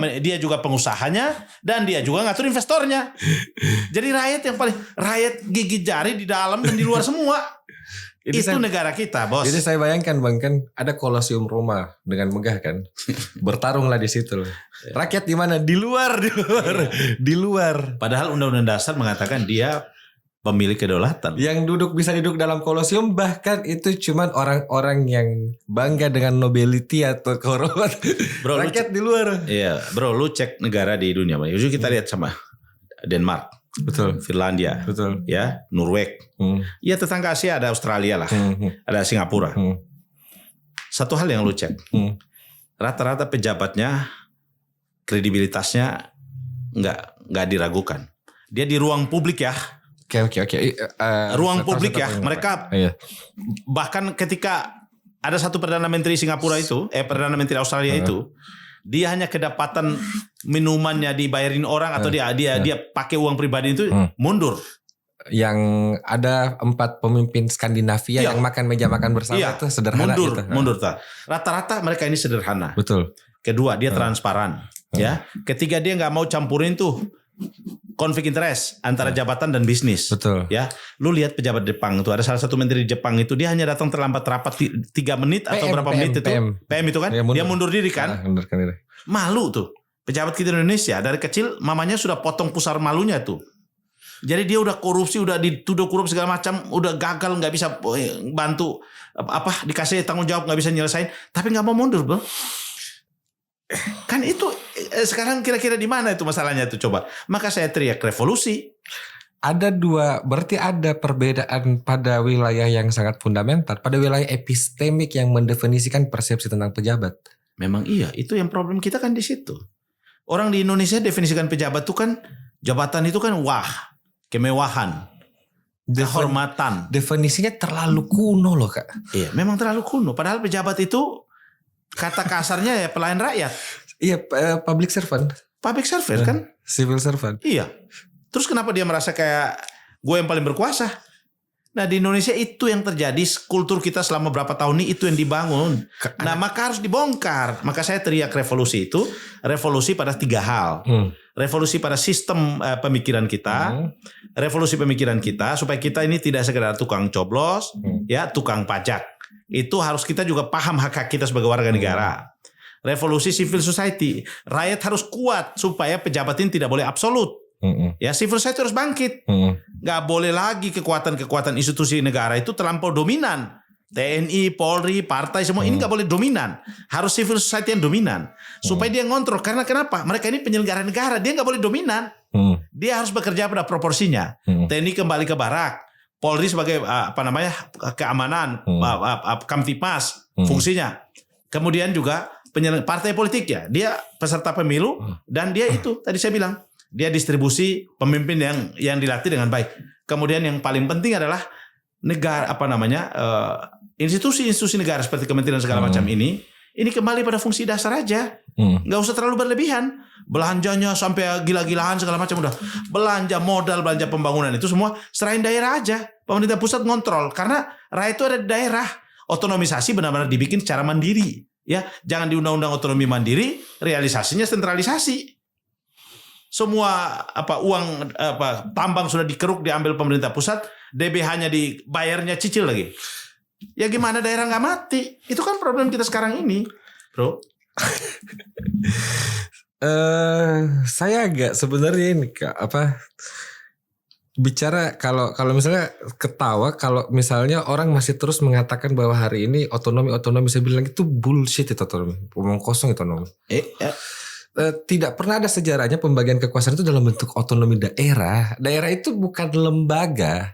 pengusahanya, dan dia juga ngatur investornya. Jadi rakyat gigit jari di dalam dan di luar semua. Itu negara kita, bos. Jadi saya bayangkan bang, kan ada Kolosium Roma dengan megah kan, bertarunglah di situ. Rakyat di mana? Di luar. Padahal Undang-Undang Dasar mengatakan dia pemilik kedaulatan. Yang bisa duduk dalam Kolosium, bahkan itu cuman orang-orang yang bangga dengan nobility atau kehormatan. Rakyat di luar. Iya, bro, lu cek negara di dunia. Yuk kita lihat sama Denmark. Betul. Finlandia. Betul. Ya, Norway. Ya tetangga Asia ada Australia lah. Ada Singapura. Satu hal yang lu cek. Rata-rata pejabatnya kredibilitasnya nggak diragukan. Dia di ruang publik ya. Oke. Ruang publik ya. Mereka bahkan ketika ada satu Perdana Menteri Singapura itu, Perdana Menteri Australia itu, dia hanya kedapatan minumannya dibayarin orang atau dia pakai uang pribadi itu mundur. Yang ada 4 pemimpin Skandinavia yang makan meja makan bersama itu sederhana. Mundur. Rata-rata mereka ini sederhana. Betul. Kedua, dia transparan. Ya. Ketiga, dia nggak mau campurin tuh konflik interest antara jabatan dan bisnis. Betul. Ya, lu lihat pejabat Jepang itu, ada salah satu menteri di Jepang itu, dia hanya datang terlambat rapat 3 menit atau berapa menit itu. PM itu kan, dia mundur diri kan. Malu tuh. Pejabat kita di Indonesia dari kecil mamanya sudah potong pusar malunya tuh. Jadi dia udah korupsi, udah dituduh korupsi segala macam, udah gagal, nggak bisa bantu dikasih tanggung jawab, nggak bisa nyelesain, tapi nggak mau mundur, bro. Kan itu sekarang kira-kira di mana itu masalahnya itu coba. Maka saya teriak revolusi. Ada berarti ada perbedaan pada wilayah yang sangat fundamental, pada wilayah epistemik yang mendefinisikan persepsi tentang pejabat. Memang iya, itu yang problem kita kan di situ. Orang di Indonesia definisikan pejabat itu kan, jabatan itu kan kemewahan, kehormatan. Definisinya terlalu kuno loh Kak. Iya, memang terlalu kuno. Padahal pejabat itu kata kasarnya ya pelayan rakyat. Iya, public servant. Public servant kan? Civil servant. Iya. Terus kenapa dia merasa kayak gue yang paling berkuasa? Nah di Indonesia itu yang terjadi, kultur kita selama berapa tahun ini itu yang dibangun. Nah maka harus dibongkar. Maka saya teriak revolusi itu, revolusi pada 3 hal. Revolusi pada sistem pemikiran kita, revolusi pemikiran kita supaya kita ini tidak sekedar tukang coblos, ya tukang pajak. Itu harus kita juga paham hak-hak kita sebagai warga negara. Revolusi civil society, rakyat harus kuat supaya pejabat ini tidak boleh absolut. Ya civil society harus bangkit. Gak boleh lagi kekuatan-kekuatan institusi negara itu terlampau dominan. TNI, Polri, partai semua ini gak boleh dominan. Harus civil society yang dominan. Supaya dia ngontrol. Karena kenapa? Mereka ini penyelenggara negara. Dia gak boleh dominan. Dia harus bekerja pada proporsinya. TNI kembali ke barak. Polri sebagai keamanan, Kamtipmas fungsinya. Kemudian juga partai politik ya. Dia peserta pemilu dan dia itu tadi saya bilang. Dia distribusi pemimpin yang dilatih dengan baik. Kemudian yang paling penting adalah negara institusi-institusi negara seperti kementerian segala macam ini kembali pada fungsi dasar aja. Nggak usah terlalu berlebihan. Belanjanya sampai gila-gilaan segala macam udah. Belanja modal, belanja pembangunan itu semua serahin daerah aja. Pemerintah pusat ngontrol karena rakyat itu ada di daerah. Otonomisasi benar-benar dibikin secara mandiri. Ya, jangan di undang-undang otonomi mandiri, realisasinya sentralisasi. Semua uang tambang sudah dikeruk diambil pemerintah pusat, DBH-nya dibayarnya cicil lagi. Ya gimana daerah nggak mati? Itu kan problem kita sekarang ini, bro. Saya agak sebenarnya ini bicara kalau misalnya ketawa kalau misalnya orang masih terus mengatakan bahwa hari ini otonomi saya bilang itu bullshit, itu otonomi, omong kosong itu otonomi. Tidak pernah ada sejarahnya pembagian kekuasaan itu dalam bentuk otonomi daerah. Daerah itu bukan lembaga,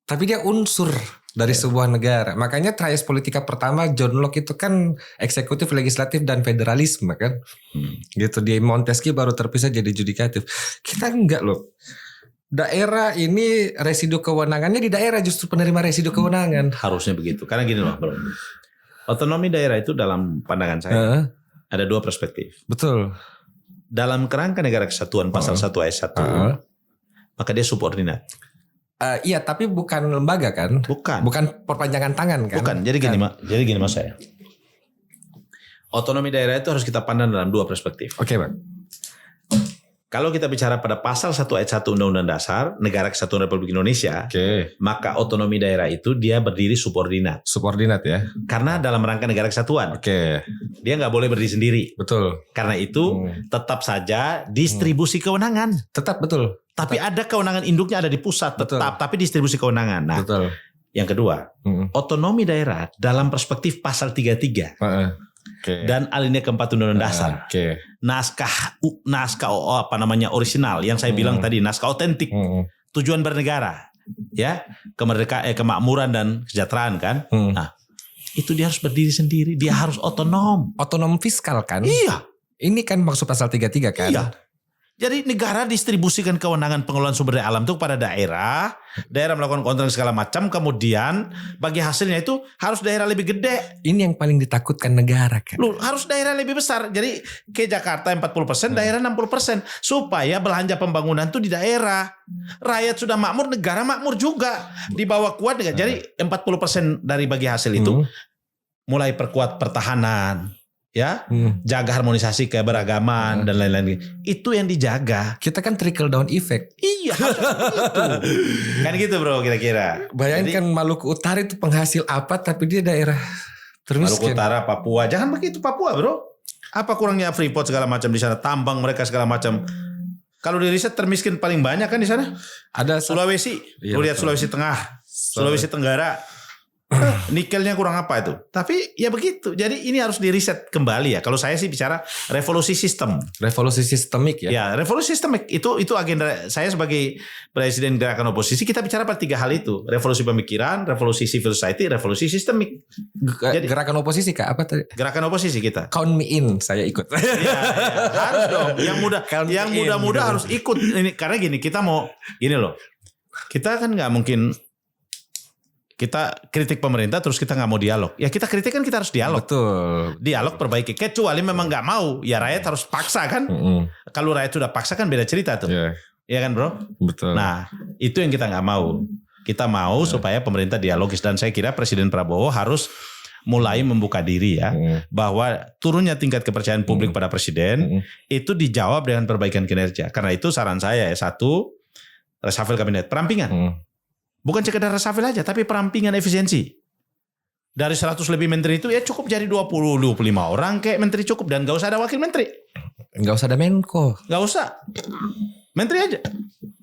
tapi dia unsur dari sebuah negara. Makanya trias politika pertama John Locke itu kan eksekutif, legislatif, dan federalisme kan. Gitu. Di Montesquieu baru terpisah jadi judikatif. Kita enggak loh. Daerah ini residu kewenangannya di daerah, justru penerima residu kewenangan. Harusnya begitu. Karena gini loh, bro. Otonomi daerah itu dalam pandangan saya ada 2 perspektif. Betul. Dalam kerangka negara kesatuan pasal 1 ayat 1, maka dia subordinat. Iya, tapi bukan lembaga kan? Bukan perpanjangan tangan kan? Bukan. Jadi gini mas saya. Otonomi daerah itu harus kita pandang dalam 2 perspektif. Oke, Bang. Kalau kita bicara pada pasal 1 ayat 1 Undang-Undang Dasar Negara Kesatuan Republik Indonesia, maka otonomi daerah itu dia berdiri subordinat. Subordinat ya. Karena dalam rangka negara kesatuan. Dia nggak boleh berdiri sendiri. Betul. Karena itu tetap saja distribusi kewenangan. Tetap betul. Tapi ada kewenangan induknya ada di pusat tetap, tapi distribusi kewenangan. Nah, yang kedua, otonomi daerah dalam perspektif pasal 33. Dan alinea keempat Undang-Undang Dasar. Naskah orisinal yang saya bilang tadi, naskah otentik. Tujuan bernegara, ya, kemakmuran dan kesejahteraan kan. Nah, itu dia harus berdiri sendiri, dia harus otonom. Otonom fiskal kan? Iya. Ini kan maksud pasal 33 kan? Iya. Jadi negara distribusikan kewenangan pengelolaan sumber daya alam itu kepada daerah melakukan kontrak segala macam, kemudian bagi hasilnya itu harus daerah lebih gede. Ini yang paling ditakutkan negara kan. Harus daerah lebih besar. Jadi ke Jakarta 40%, daerah 60%. Supaya belanja pembangunan itu di daerah. Rakyat sudah makmur, negara makmur juga. Di bawah kuat. Jadi 40% dari bagi hasil itu mulai perkuat pertahanan. Ya, jaga harmonisasi keberagaman dan lain-lain. Itu yang dijaga. Kita kan trickle down effect. Iya, harus gitu. Kan gitu bro, kira-kira. Bayangkan Maluku Utara itu penghasil apa, tapi dia daerah termiskin. Maluku Utara, Papua, jangan begitu Papua bro. Apa kurangnya Freeport segala macam di sana, tambang mereka segala macam. Kalau di riset termiskin paling banyak kan di sana. Ada Sulawesi, lu lihat Sulawesi Tengah, Sulawesi Tenggara. Nikelnya kurang apa itu. Tapi ya begitu. Jadi ini harus di-reset kembali ya. Kalau saya sih bicara revolusi sistem. Revolusi sistemik ya. Ya, revolusi sistemik itu agenda saya sebagai presiden gerakan oposisi. Kita bicara pada 3 hal itu. Revolusi pemikiran, revolusi civil society, revolusi sistemik. Jadi, gerakan oposisi Kak, apa tadi? Gerakan oposisi kita. Count me in, saya ikut. Ya, harus dong. Yang muda-muda harus ikut ini karena gini, kita mau gini loh. Kita kan nggak mungkin kita kritik pemerintah terus kita nggak mau dialog. Ya kita kritik kan kita harus dialog. Betul. Dialog perbaiki. Kecuali memang nggak mau, ya rakyat harus paksa kan. Kalau rakyat sudah paksa kan beda cerita tuh. Iya kan bro? Betul. Nah itu yang kita nggak mau. Kita mau supaya pemerintah dialogis. Dan saya kira Presiden Prabowo harus mulai membuka diri ya. Bahwa turunnya tingkat kepercayaan publik pada Presiden itu dijawab dengan perbaikan kinerja. Karena itu saran saya ya, 1, reshuffle kabinet, perampingan. Bukan sekedar reshuffle aja, tapi perampingan efisiensi. Dari 100 lebih menteri itu ya cukup jadi 20-25 orang kayak menteri cukup. Dan gak usah ada wakil menteri. Gak usah ada Menko. Gak usah. Menteri aja.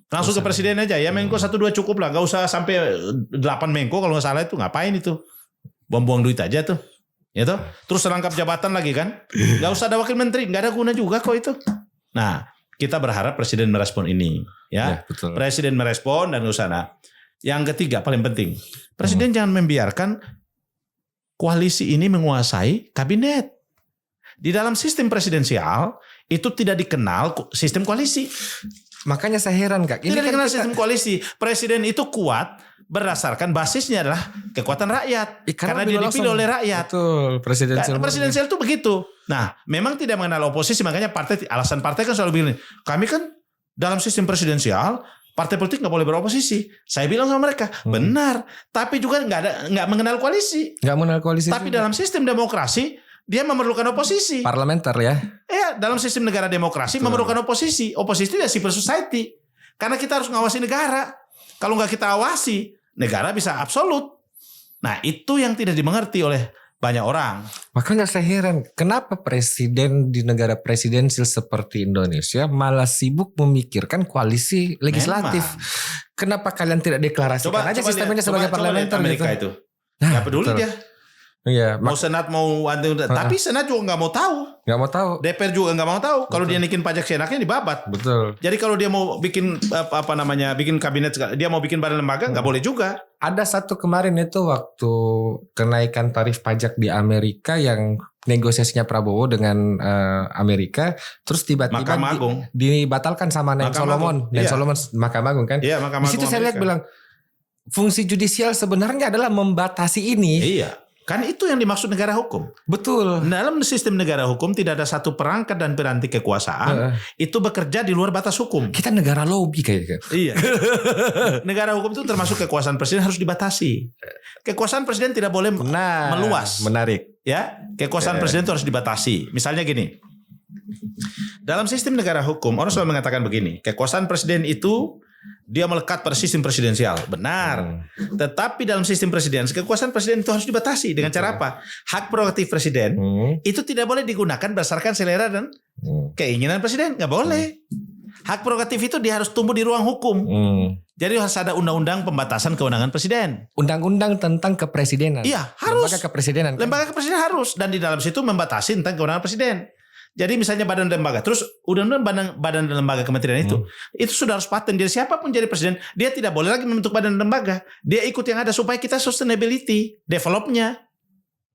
Langsung ke presiden aja. Ya Menko 1-2 cukup lah. Gak usah sampai 8 Menko kalau gak salah itu. Ngapain itu? Buang-buang duit aja tuh. Ya toh? Terus rangkap jabatan lagi kan. Gak usah ada wakil menteri. Gak ada guna juga kok itu. Nah kita berharap presiden merespon ini. Ya betul. Presiden merespon dan usana. Yang ketiga paling penting, presiden jangan membiarkan koalisi ini menguasai kabinet. Di dalam sistem presidensial itu tidak dikenal sistem koalisi. Makanya saya heran Kak. Tidak dikenal sistem koalisi. Presiden itu kuat berdasarkan basisnya adalah kekuatan rakyat. Karena dia dipilih oleh rakyat. Betul. Presidensial itu begitu. Nah, memang tidak mengenal oposisi, makanya alasan partai kan selalu bilang, kami kan dalam sistem presidensial partai politik nggak boleh beroposisi. Saya bilang sama mereka, benar. Tapi juga nggak mengenal koalisi. Nggak mengenal koalisi. Tapi dalam sistem demokrasi dia memerlukan oposisi. Parlementer ya. Ya, dalam sistem negara demokrasi memerlukan oposisi. Oposisi itu ya civil society. Karena kita harus ngawasi negara. Kalau nggak kita awasi, negara bisa absolut. Nah, itu yang tidak dimengerti oleh banyak orang. Makanya saya heran, kenapa presiden di negara presidensil seperti Indonesia malah sibuk memikirkan koalisi legislatif. Memang. Kenapa kalian tidak deklarasikan aja sistemnya sebagai parlementer Amerika gitu? Itu. Gak peduli betul. dia. Iya, mau senat mau tapi senat juga nggak mau tahu. Nggak mau tahu. DPR juga nggak mau tahu. Kalau dia naikin pajak senaknya dibabat. Betul. Jadi kalau dia mau bikin bikin kabinet, dia mau bikin badan lembaga nggak boleh juga. Ada satu kemarin itu waktu kenaikan tarif pajak di Amerika yang negosiasinya Prabowo dengan Amerika, terus tiba-tiba dibatalkan sama Nen Solomon. Nen Solomon Mahkamah Agung kan? Iya, Mahkamah Agung. Di situ saya lihat bilang fungsi judisial sebenarnya adalah membatasi ini. Iya. Kan itu yang dimaksud negara hukum. Betul. Dalam sistem negara hukum tidak ada satu perangkat dan piranti kekuasaan itu bekerja di luar batas hukum. Kita negara lobby kayaknya. Iya. Negara hukum itu termasuk kekuasaan presiden harus dibatasi. Kekuasaan presiden tidak boleh meluas. Menarik. Ya, kekuasaan presiden itu harus dibatasi. Misalnya gini. Dalam sistem negara hukum orang selalu mengatakan begini, kekuasaan presiden itu dia melekat pada sistem presidensial. Benar. Tetapi dalam sistem presiden, kekuasaan presiden itu harus dibatasi. Dengan cara apa? Hak prerogatif presiden itu tidak boleh digunakan berdasarkan selera dan keinginan presiden. Nggak boleh. Hak prerogatif itu dia harus tumbuh di ruang hukum. Jadi harus ada undang-undang pembatasan kewenangan presiden. Undang-undang tentang kepresidenan. Iya, harus. Lembaga kepresidenan. Lembaga kepresidenan harus. Dan di dalam situ membatasi tentang kewenangan presiden. Jadi misalnya badan dan lembaga, terus undang-undang badan dan lembaga kementerian itu sudah harus paten. Jadi siapapun jadi presiden, dia tidak boleh lagi membentuk badan dan lembaga. Dia ikut yang ada supaya kita sustainability, developnya,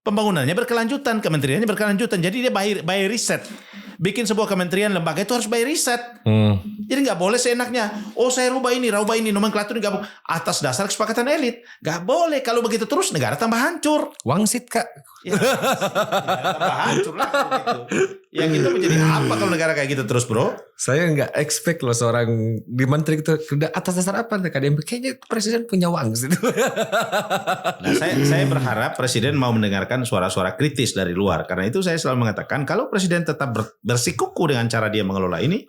pembangunannya berkelanjutan, kementeriannya berkelanjutan. Jadi dia by riset. Bikin sebuah kementerian lembaga itu harus by riset. Jadi nggak boleh seenaknya. Oh saya rubah ini nomenklatur gabung atas dasar kesepakatan elit. Nggak boleh. Kalau begitu terus negara tambah hancur. Wangsit Kak. Ya, tambah hancur lah gitu. Yang itu menjadi apa kalau negara kayak gitu terus bro? Saya nggak expect loh seorang di menteri itu atas dasar apa? Kayaknya presiden punya wangsit. Nah saya berharap presiden mau mendengarkan suara-suara kritis dari luar. Karena itu saya selalu mengatakan kalau presiden tetap bersikuku dengan cara dia mengelola ini,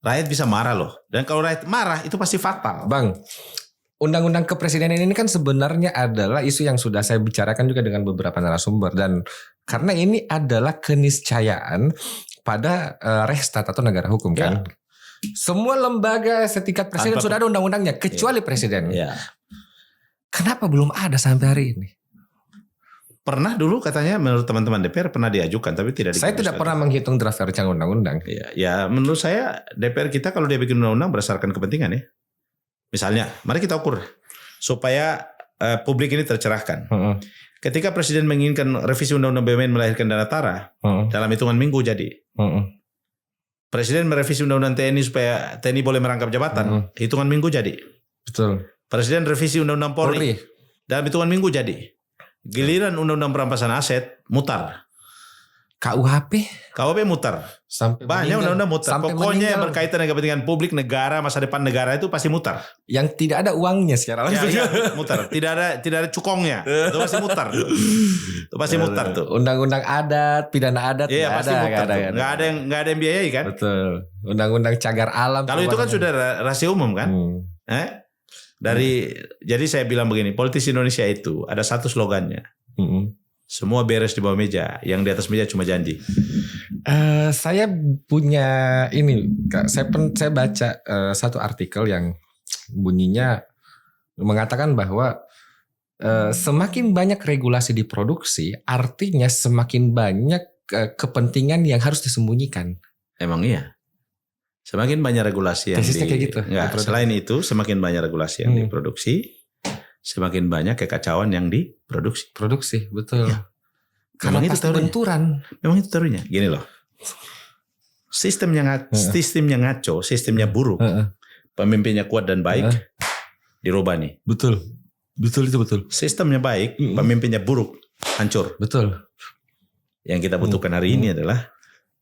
rakyat bisa marah loh. Dan kalau rakyat marah itu pasti fatal. Bang, undang-undang kepresidenan ini kan sebenarnya adalah isu yang sudah saya bicarakan juga dengan beberapa narasumber. Dan karena ini adalah keniscayaan pada Rechtsstaat atau negara hukum kan. Semua lembaga setingkat presiden sudah ada undang-undangnya kecuali presiden. Ya. Kenapa belum ada sampai hari ini? pernah dulu katanya menurut teman-teman DPR pernah diajukan tapi tidak. Saya tidak pernah menghitung draft rancangan undang-undang. Ya menurut saya DPR kita kalau dia bikin undang-undang berdasarkan kepentingan ya. Misalnya, mari kita ukur supaya publik ini tercerahkan. Ketika Presiden menginginkan revisi Undang-Undang BUMN melahirkan dana tara, dalam hitungan minggu jadi. Presiden merevisi Undang-Undang TNI supaya TNI boleh merangkap jabatan, hitungan minggu jadi. Betul. Presiden revisi Undang-Undang Polri, dalam hitungan minggu jadi. Giliran Undang-Undang Perampasan Aset mutar. KUHP mutar. Sampai banyak undang-undang mutar. Sampai Pokoknya yang meninggal. berkaitan dengan kepentingan publik, negara, masa depan negara itu pasti mutar. Yang tidak ada uangnya secara langsung. Ya, mutar. Tidak ada cukongnya. Itu pasti mutar. Itu pasti mutar tuh. Undang-undang adat, pidana adat. Iya pasti mutar. Nggak ada yang biayai kan? Betul. Undang-undang cagar alam. Kalau itu kan sudah rahasia umum kan? Jadi saya bilang begini, politisi Indonesia itu ada satu slogannya. Semua beres di bawah meja, yang di atas meja cuma janji. Saya punya ini, Kak. Saya baca satu artikel yang bunyinya mengatakan bahwa semakin banyak regulasi diproduksi, artinya semakin banyak kepentingan yang harus disembunyikan. Emang iya. Semakin banyak regulasi yang kayak gitu. Selain itu, semakin banyak regulasi yang diproduksi, semakin banyak kekacauan yang diproduksi. Produksi, betul. Ya. Karena itu pasti benturan. Memang itu teorinya. Gini loh. Sistemnya ngaco, sistemnya buruk. Pemimpinnya kuat dan baik, dirubah nih. Betul. Betul itu betul. Sistemnya baik, pemimpinnya buruk, hancur. Betul. Yang kita butuhkan hari ini adalah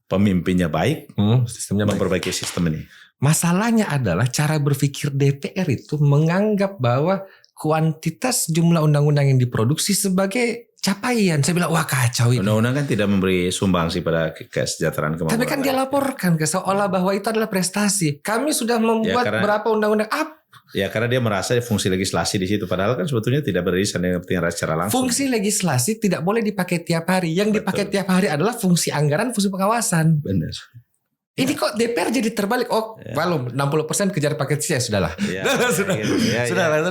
pemimpinnya baik, sistemnya memperbaiki sistem ini. Masalahnya adalah cara berpikir DPR itu menganggap bahwa kuantitas jumlah undang-undang yang diproduksi sebagai capaian. Saya bilang wah kacau ini. Undang-undang kan tidak memberi sumbangsi pada kesejahteraan kemakmuran. Tapi kan dia laporkan ke seolah bahwa itu adalah prestasi. Kami sudah membuat berapa undang-undang up. Ya karena dia merasa fungsi legislasi di situ. Padahal kan sebetulnya tidak beririsan dengan kepentingan rakyat secara langsung. Fungsi legislasi tidak boleh dipakai tiap hari. Yang dipakai tiap hari adalah fungsi anggaran, fungsi pengawasan. Benar. Ini kok DPR jadi terbalik. Kalau 60% kejar paket C, sudahlah. Sudahlah.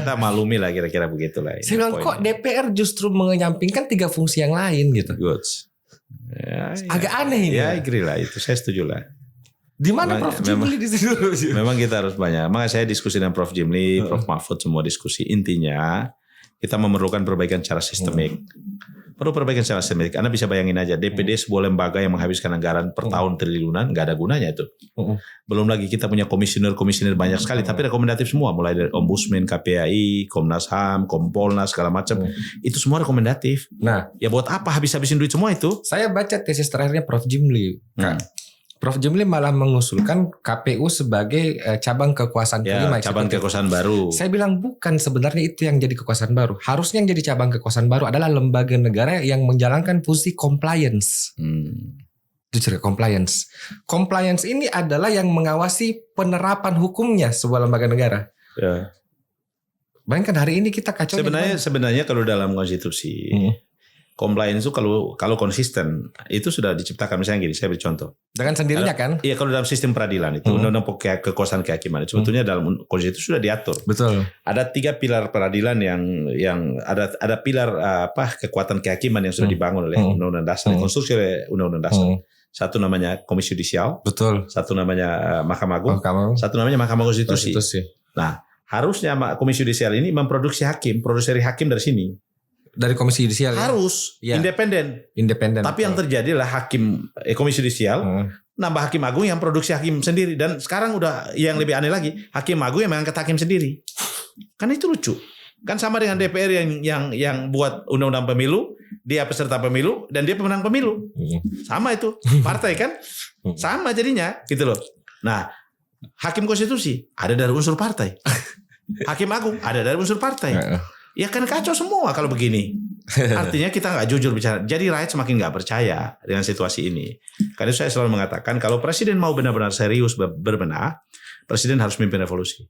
Kita malumi lah kira-kira begitulah. Saya bilang kok DPR justru menyampingkan 3 fungsi yang lain gitu. Good. Agak aneh ini. Ya, agree lah itu. Saya setuju lah. Di mana Prof Jimli di situ? Memang kita harus banyak. Makanya saya diskusi dengan Prof Jimli, Prof Mahfud semua diskusi. Intinya kita memerlukan perbaikan secara sistemik. Perlu perbaikan secara sistemik. Anda bisa bayangin aja DPD sebuah lembaga yang menghabiskan anggaran per tahun triliunan, nggak ada gunanya itu. Belum lagi kita punya komisioner banyak sekali, tapi rekomendatif semua, mulai dari Ombudsman, KPAI, Komnas HAM, Kompolnas segala macam. Itu semua rekomendatif. Nah, ya buat apa habis-habisin duit semua itu? Saya baca tesis terakhirnya Prof Jimli. Prof Jimli malah mengusulkan KPU sebagai cabang kekuasaan kelima. Cabang kekuasaan baru. Saya bilang bukan, sebenarnya itu yang jadi kekuasaan baru. Harusnya yang jadi cabang kekuasaan baru adalah lembaga negara yang menjalankan fungsi compliance. Itu cerita compliance. Compliance ini adalah yang mengawasi penerapan hukumnya sebuah lembaga negara. Ya. Bayangkan hari ini kita kacau. Sebenarnya kalau dalam konstitusi. Compliance itu kalau konsisten itu sudah diciptakan. Misalnya gini, saya beri contoh. Dengan sendirinya kan? Iya, kalau dalam sistem peradilan itu undang-undang kekuasaan kehakiman itu sebetulnya dalam konstitusi itu sudah diatur. Betul. Ada 3 pilar peradilan yang ada pilar kekuatan kehakiman yang sudah dibangun oleh undang-undang dasar, konstruksi oleh undang-undang dasar. Satu namanya Komisi Yudisial. Betul. Satu namanya Mahkamah Agung. Satu namanya Mahkamah Konstitusi. Nah, harusnya Komisi Yudisial ini memproduksi hakim, produksi hakim dari sini. Dari Komisi Yudisial harus independen. Tapi yang terjadi adalah Komisi Yudisial nambah hakim agung yang produksi hakim sendiri, dan sekarang udah yang lebih aneh lagi, hakim agung yang mengangkat hakim sendiri. Kan itu lucu. Kan sama dengan DPR yang buat undang-undang pemilu, dia peserta pemilu dan dia pemenang pemilu. Sama itu. Partai kan? Sama jadinya gitu loh. Nah, hakim konstitusi ada dari unsur partai. Hakim agung ada dari unsur partai. Ya kan kacau semua kalau begini. Artinya kita nggak jujur bicara. Jadi rakyat semakin nggak percaya dengan situasi ini. Karena saya selalu mengatakan kalau presiden mau benar-benar serius berbenah, presiden harus memimpin revolusi.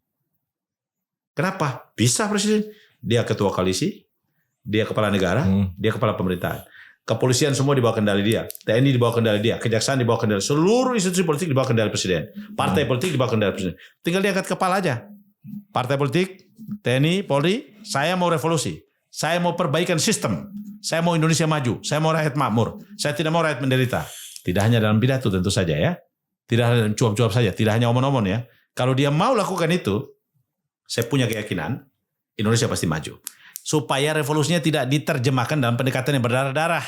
Kenapa? Bisa presiden. Dia ketua koalisi, dia kepala negara, dia kepala pemerintahan. Kepolisian semua di bawah kendali dia, TNI di bawah kendali dia, kejaksaan di bawah kendali, seluruh institusi politik di bawah kendali presiden, partai politik di bawah kendali presiden. Tinggal diangkat kepala aja. Partai politik, TNI, Polri, saya mau revolusi. Saya mau perbaikan sistem. Saya mau Indonesia maju, saya mau rakyat makmur, saya tidak mau rakyat menderita. Tidak hanya dalam pidato tentu saja ya. Tidak hanya cuap-cuap saja, tidak hanya omong-omong ya. Kalau dia mau lakukan itu, saya punya keyakinan Indonesia pasti maju. Supaya revolusinya tidak diterjemahkan dalam pendekatan yang berdarah-darah.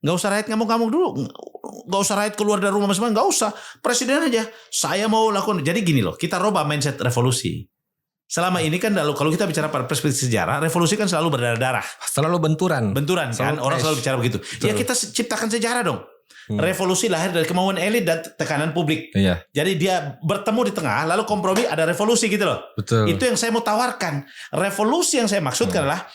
Nggak usah rakyat ngamuk-ngamuk dulu. Nggak usah rakyat keluar dari rumah masing-masing. Nggak usah. Presiden aja. Saya mau lakukan. Jadi gini loh. Kita robah mindset revolusi. Selama ini kan kalau kita bicara pada perspektif sejarah, revolusi kan selalu berdarah-darah. Selalu benturan. Benturan kan. Orang selalu bicara begitu. Betul. Ya kita ciptakan sejarah dong. Revolusi lahir dari kemauan elit dan tekanan publik. Iya. Jadi dia bertemu di tengah, lalu kompromi, ada revolusi gitu loh. Betul. Itu yang saya mau tawarkan. Revolusi yang saya maksudkan adalah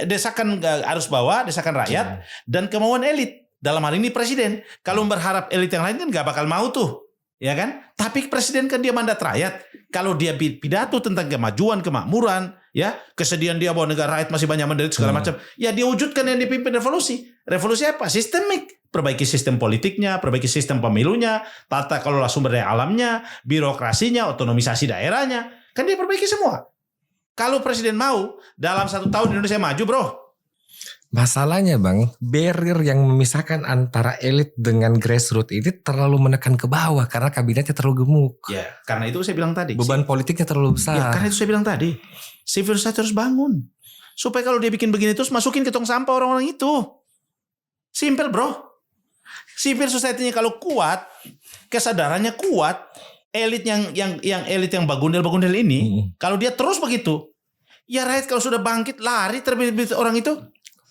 desakan arus bawah, desakan rakyat, dan kemauan elit. Dalam hal ini presiden. Kalau berharap elit yang lain kan gak bakal mau tuh. Ya kan? Tapi presiden kan dia mandat rakyat. Kalau dia pidato tentang kemajuan, kemakmuran, ya, kesedihan dia bahwa negara rakyat masih banyak menderita segala macam, ya dia wujudkan yang dipimpin revolusi. Revolusi apa? Sistemik. Perbaiki sistem politiknya, perbaiki sistem pemilunya, tata kelola sumber daya alamnya, birokrasinya, otonomisasi daerahnya. Kan dia perbaiki semua. Kalau presiden mau, dalam 1 tahun Indonesia maju, bro. Masalahnya Bang, barrier yang memisahkan antara elit dengan grassroots ini terlalu menekan ke bawah karena kabinetnya terlalu gemuk. Ya, karena itu saya bilang tadi. Beban politiknya terlalu besar. Ya, karena itu saya bilang tadi. Civil society harus bangun. Supaya kalau dia bikin begini terus masukin ke tong sampah orang-orang itu. Simple, bro. Civil society-nya kalau kuat, kesadarannya kuat, elit yang elit yang bagundel-bagundel ini, kalau dia terus begitu, ya rakyat kalau sudah bangkit lari terbit orang itu.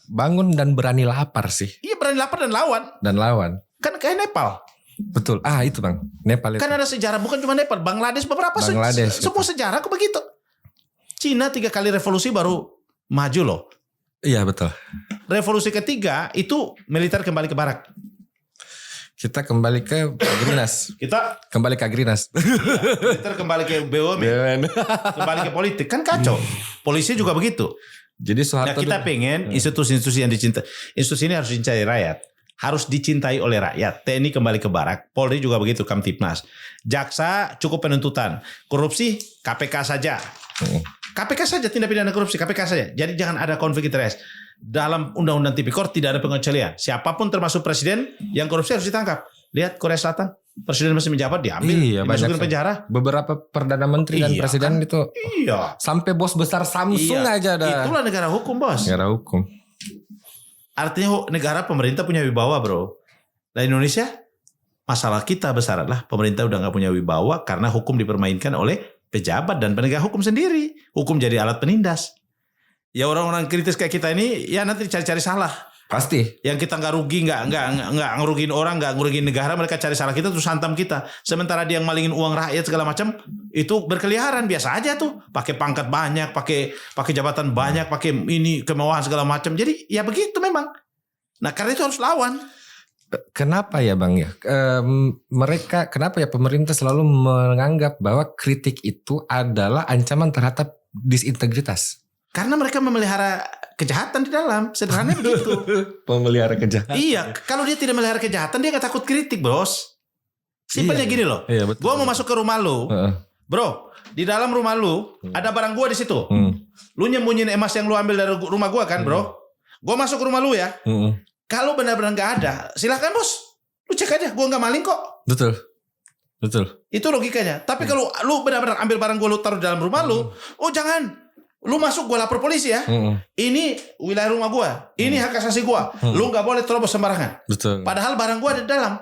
Bangun dan berani lapar sih. Iya, berani lapar dan lawan. Dan lawan. Kan kayak Nepal. Betul. Itu Bang. Nepal itu. Kan ada sejarah, bukan cuma Nepal, Bangladesh beberapa semua sejarah kok begitu. Cina 3 kali revolusi baru maju loh. Iya, betul. Revolusi ketiga itu militer kembali ke barak. Kita kembali ke Agrinas. Kita kembali ke Agrinas. Militer kembali ke BUMN. Kembali ke politik. Kan kacau. Polisi juga begitu. Jadi Soeharto kita pengen institusi-institusi yang dicintai. Institusi ini harus dicintai rakyat. Harus dicintai oleh rakyat. TNI kembali ke barak. Polri juga begitu, Kamtipmas. Jaksa cukup penuntutan. Korupsi KPK saja. KPK saja, tindak pidana korupsi KPK saja. Jadi jangan ada konflik interest. Dalam Undang-Undang Tipikor tidak ada pengecualian. Siapapun termasuk presiden yang korupsi harus ditangkap. Lihat Korea Selatan. Presiden masih menjabat diambil, dimasukin penjara. Beberapa perdana menteri dan presiden kan? Itu. Iya. Sampai bos besar Samsung aja ada. Itulah negara hukum, bos. Negara hukum. Artinya negara pemerintah punya wibawa, bro. Nah, Indonesia, masalah kita besar adalah pemerintah udah nggak punya wibawa karena hukum dipermainkan oleh pejabat dan penegak hukum sendiri. Hukum jadi alat penindas. Ya orang-orang kritis kayak kita ini, ya nanti cari-cari salah. Pasti. Yang kita nggak rugi, nggak ngerugiin orang, nggak ngerugiin negara, mereka cari salah kita terus hantam kita. Sementara dia yang malingin uang rakyat segala macam itu berkeliaran biasa aja tuh, pakai pangkat banyak, pakai jabatan banyak, pakai ini kemewahan segala macam. Jadi ya begitu memang. Nah karena itu harus lawan. Kenapa ya Bang ya? Kenapa ya pemerintah selalu menganggap bahwa kritik itu adalah ancaman terhadap disintegritas? Karena mereka memelihara kejahatan di dalam, sederhananya begitu. Memelihara kejahatan. Iya, kalau dia tidak memelihara kejahatan dia gak takut kritik, bos. Simpelnya gini loh. Iya, gua mau masuk ke rumah lu, bro. Di dalam rumah lu ada barang gua di situ. Lu nyembunyiin emas yang lu ambil dari rumah gua kan, bro. Gua masuk ke rumah lu ya. Kalau benar-benar gak ada, silakan bos. Lu cek aja, gua gak maling kok. Betul. Itu logikanya. Tapi kalau lu benar-benar ambil barang gua lu taruh di dalam rumah lu, oh jangan. Lu masuk gue lapor polisi ya. Ini wilayah rumah gue. Ini hak asasi gue. Lu gak boleh terobos sembarangan. Betul. Padahal barang gue ada di dalam.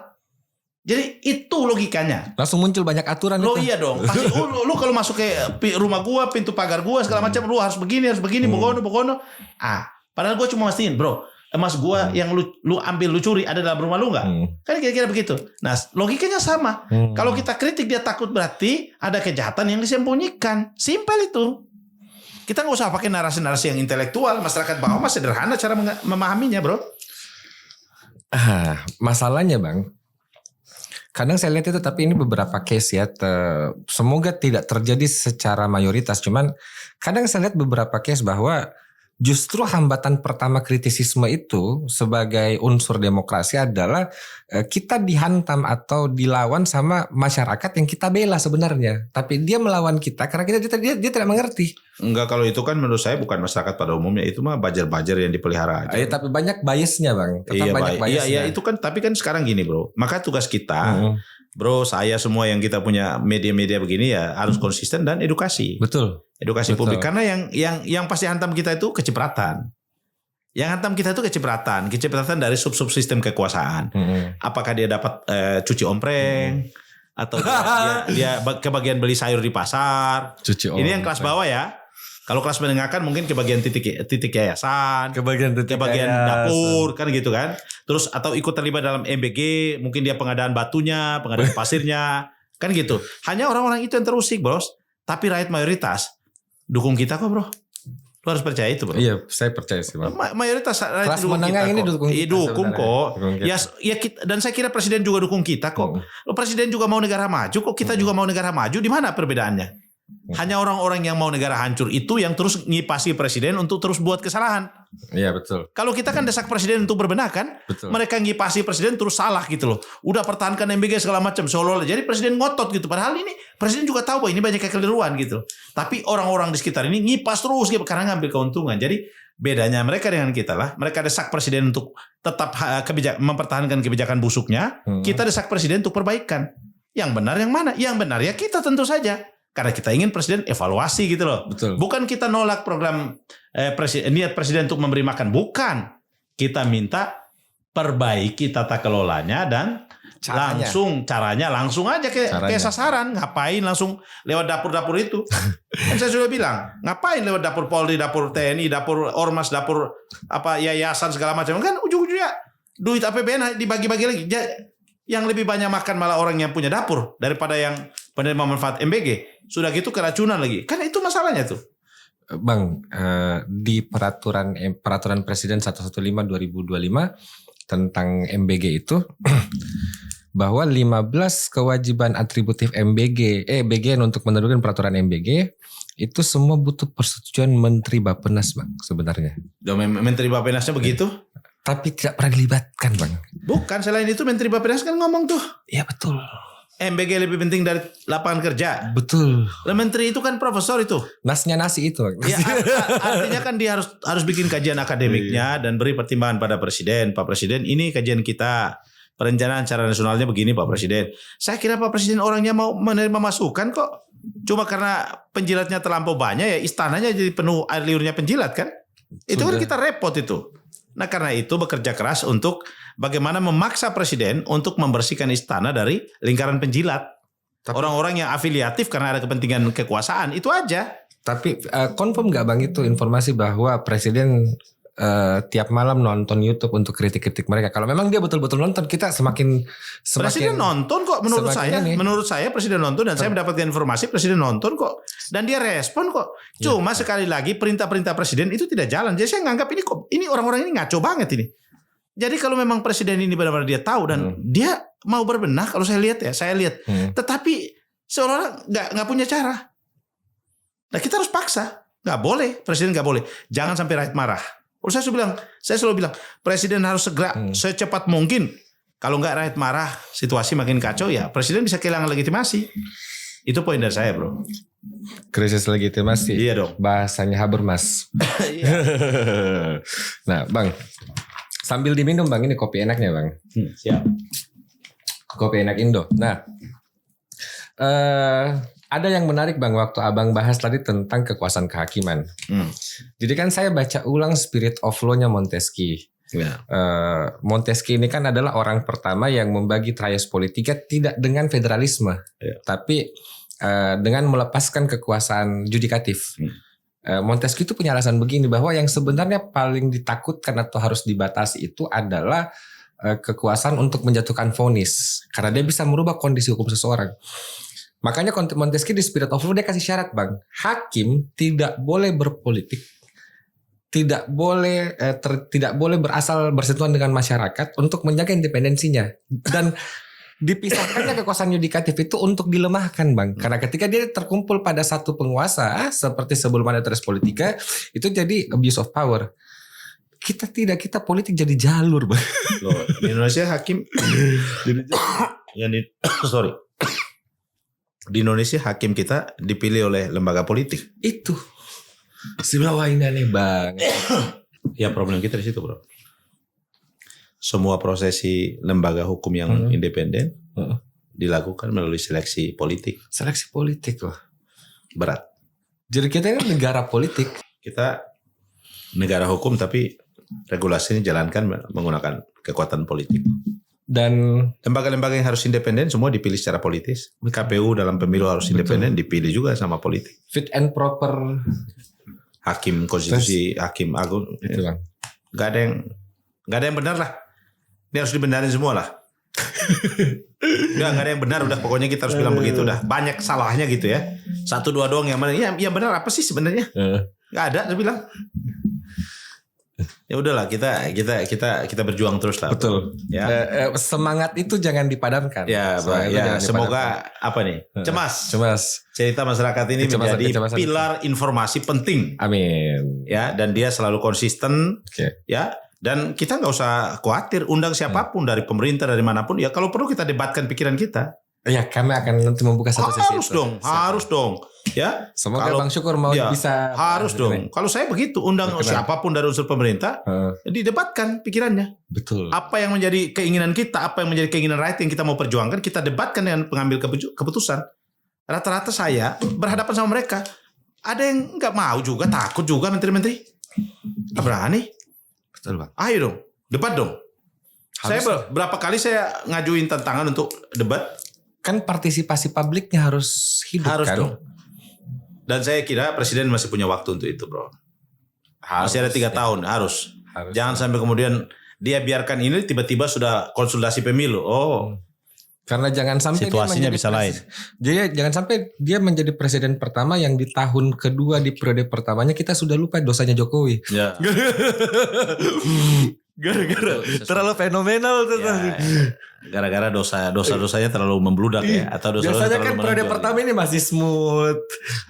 Jadi itu logikanya. Langsung muncul banyak aturan. Lo iya dong. Pasti lu kalau masuk ke rumah gue, pintu pagar gue segala macam, lu harus begini, begono. Padahal gue cuma mastiin, bro, emas gue yang lu ambil, lu curi ada dalam rumah lu nggak? Kan kira-kira begitu. Nah logikanya sama. Kalau kita kritik dia takut berarti ada kejahatan yang disembunyikan. Simpel itu. Kita nggak usah pakai narasi-narasi yang intelektual. Masyarakat bawah mah sederhana cara memahaminya, bro. Masalahnya Bang, kadang saya lihat itu, tapi ini beberapa case ya. Semoga tidak terjadi secara mayoritas. Cuman kadang saya lihat beberapa case bahwa justru hambatan pertama kritisisme itu sebagai unsur demokrasi adalah kita dihantam atau dilawan sama masyarakat yang kita bela sebenarnya. Tapi dia melawan kita karena dia tidak mengerti. Enggak, kalau itu kan menurut saya bukan masyarakat pada umumnya, itu mah bajar-bajar yang dipelihara aja. Tapi banyak biasnya Bang. Iya, itu kan, tapi kan sekarang gini bro, maka tugas kita, bro, saya semua yang kita punya media-media begini ya harus konsisten dan edukasi. Betul. Edukasi publik, karena yang pasti hantam kita itu kecipratan. Yang hantam kita itu kecipratan dari sub-sub sistem kekuasaan. Apakah dia dapat cuci ompreng, atau dia kebagian beli sayur di pasar. Ini yang kelas bawah ya. Kalau kelas menengah kan mungkin kebagian titik yayasan, kebagian dapur kan gitu kan. Terus atau ikut terlibat dalam MBG, mungkin dia pengadaan batunya, pengadaan pasirnya, kan gitu. Hanya orang-orang itu yang terusik, Bros. Tapi rakyat mayoritas dukung kita kok, Bro. Lu harus percaya itu, Bro. Iya, saya percaya sih, Bang. Mayoritas rakyat kelas menengah ini dukung kita. Dukung kok. Ya kita, dan saya kira presiden juga dukung kita kok. Presiden juga mau negara maju kok, kita juga mau negara maju. Di mana perbedaannya? Hanya orang-orang yang mau negara hancur itu yang terus ngipasi presiden untuk terus buat kesalahan. Iya, betul. Kalau kita kan desak presiden untuk berbenah kan, betul. Mereka ngipasi presiden terus salah gitu loh. Udah pertahankan MBG segala macam seolah-olah. Jadi presiden ngotot gitu. Padahal ini presiden juga tahu bahwa ini banyak kekeliruan gitu. Tapi orang-orang di sekitar ini ngipas terus gitu, karena ngambil keuntungan. Jadi bedanya mereka dengan kita lah. Mereka desak presiden untuk tetap mempertahankan kebijakan busuknya. Kita desak presiden untuk perbaikan. Yang benar yang mana? Yang benar ya kita tentu saja. Karena kita ingin presiden evaluasi gitu loh. Betul. Bukan kita nolak program niat presiden untuk memberi makan. Bukan. Kita minta perbaiki tata kelolanya dan caranya langsung aja ke sasaran. Ngapain langsung lewat dapur-dapur itu? Kan saya sudah bilang, ngapain lewat dapur Polri, dapur TNI, dapur Ormas, dapur yayasan segala macam. Kan ujung-ujungnya duit APBN dibagi-bagi lagi. Yang lebih banyak makan malah orang yang punya dapur daripada yang penerima manfaat MBG. Sudah gitu keracunan lagi. Kan itu masalahnya tuh. Bang, di peraturan Presiden 115 2025 tentang MBG itu bahwa 15 kewajiban atributif BGN untuk menerbitkan peraturan MBG itu semua butuh persetujuan Menteri Bappenas, Bang, sebenarnya. Menteri Bappenasnya begitu? Tapi tidak pernah dilibatkan, Bang. Bukan, selain itu Menteri Bappenas kan ngomong tuh. Iya, betul. MBG lebih penting dari lapangan kerja. Betul. Menteri itu kan profesor itu. Nasnya nasi itu. Ya, artinya kan dia harus bikin kajian akademiknya dan beri pertimbangan pada presiden. Pak Presiden, ini kajian kita. Perencanaan secara nasionalnya begini, Pak Presiden. Saya kira Pak Presiden orangnya mau menerima masukan kok. Cuma karena penjilatnya terlampau banyak ya istananya jadi penuh air liurnya penjilat kan. Itu kan kita repot itu. Nah karena itu bekerja keras untuk bagaimana memaksa presiden untuk membersihkan istana dari lingkaran penjilat. Orang-orang yang afiliatif karena ada kepentingan kekuasaan, itu aja. Tapi confirm gak Bang itu informasi bahwa presiden tiap malam nonton YouTube untuk kritik-kritik mereka? Kalau memang dia betul-betul nonton, kita semakin presiden nonton kok menurut saya. Menurut saya presiden nonton dan saya mendapatkan informasi presiden nonton kok dan dia respon kok. Cuma sekali lagi perintah-perintah presiden itu tidak jalan. Jadi saya nganggap ini orang-orang ini ngaco banget ini. Jadi kalau memang presiden ini benar-benar dia tahu dan dia mau berbenah, kalau saya lihat, tetapi seolah-olah nggak punya cara. Nah kita harus paksa, nggak boleh, presiden nggak boleh, jangan sampai rakyat marah. Saya selalu bilang, presiden harus segera secepat mungkin. Kalau nggak rakyat marah, situasi makin kacau ya, presiden bisa kehilangan legitimasi. Itu poin dari saya, bro. Krisis legitimasi. Iya dong. Bahasanya Habermas. Nah, Bang, sambil diminum Bang, ini kopi enaknya Bang. Siap. Kopi enak Indo. Nah, ada yang menarik Bang waktu Abang bahas tadi tentang kekuasaan kehakiman. Jadi kan saya baca ulang Spirit of Law-nya Montesquieu. Montesquieu ini kan adalah orang pertama yang membagi trias politika tidak dengan federalisme, tapi dengan melepaskan kekuasaan judikatif. Montesquieu itu punya alasan begini, bahwa yang sebenarnya paling ditakutkan atau harus dibatasi itu adalah kekuasaan untuk menjatuhkan vonis, karena dia bisa merubah kondisi hukum seseorang. Makanya Montesquieu di Spirit of Law dia kasih syarat Bang, hakim tidak boleh berpolitik, tidak boleh bersentuhan dengan masyarakat untuk menjaga independensinya. dipisahkannya kekuasaan yudikatif itu untuk dilemahkan, Bang. Karena ketika dia terkumpul pada satu penguasa seperti sebelum ada res politika, itu jadi abuse of power. Kita tidak, kita politik jadi jalur, Bang. Loh, di Indonesia hakim di Indonesia hakim kita dipilih oleh lembaga politik. Itu sebelah ini aneh, Bang. Ya problem kita di situ, bro. Semua prosesi lembaga hukum yang independen dilakukan melalui seleksi politik. Seleksi politik loh. Berat. Jadi kita ini negara politik. Kita negara hukum tapi regulasinya jalankan menggunakan kekuatan politik. Dan lembaga-lembaga yang harus independen semua dipilih secara politis. KPU dalam pemilu harus independen, dipilih juga sama politik. Fit and proper. Hakim konstitusi, hakim agung. Itu, Bang. Gak ada yang benar lah. Ini harus dibenarin semua lah. Gak ada yang benar, udah pokoknya kita harus bilang begitu dah. Banyak salahnya gitu ya. 1-2 doang yang mana? Ya benar apa sih sebenarnya? Gak ada, saya bilang. Ya udahlah, kita berjuang terus lah. Betul. Ya. Semangat itu jangan dipadamkan. Ya, semoga apa nih? Cemas. Cerita masyarakat ini menjadi pilar informasi penting. Amin. Ya, dan dia selalu konsisten. Ya. Dan kita nggak usah khawatir undang siapapun dari pemerintah dari manapun. Ya kalau perlu kita debatkan pikiran kita. Ya kami akan nanti membuka satu sesi. Harus dong. Ya. Semoga Bang Syukur mau bisa. Harus dong. Kalau saya begitu undang siapapun dari unsur pemerintah, didebatkan pikirannya. Betul. Apa yang menjadi keinginan kita, apa yang menjadi keinginan rakyat yang kita mau perjuangkan, kita debatkan dengan pengambil keputusan. Rata-rata saya berhadapan sama mereka. Ada yang nggak mau juga, takut juga menteri-menteri. Nggak berani. Betul, Bang. Ayo dong, debat dong. Saya berapa kali saya ngajuin tantangan untuk debat. Kan partisipasi publiknya harus hidup, harus kan? Dong. Dan saya kira presiden masih punya waktu untuk itu, bro. Masih ada 3 tahun, harus. Jangan sampai kemudian dia biarkan ini tiba-tiba sudah konsultasi pemilu. Karena jangan sampai situasinya bisa lain. Jadi jangan sampai dia menjadi presiden pertama yang di tahun kedua di periode pertamanya kita sudah lupa dosanya Jokowi. Ya. Gara-gara terlalu fenomenal tuh. Gara-gara dosanya terlalu membludak ya, atau biasanya kan periode pertama ini masih smooth.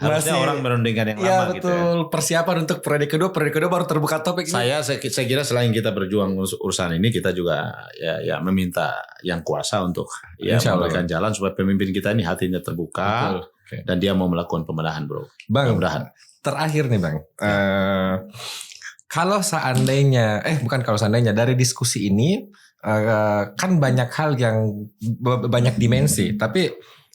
Harusnya orang merundingkan yang lama betul. gitu ya. Persiapan untuk periode kedua baru terbuka topik. Saya kira selain kita berjuang urusan ini, kita juga ya meminta yang kuasa untuk memberikan jalan supaya pemimpin kita ini hatinya terbuka. Dan dia mau melakukan pembenahan, bro. Bang, terakhir nih Bang. Kalau seandainya, dari diskusi ini kan banyak hal yang banyak dimensi, tapi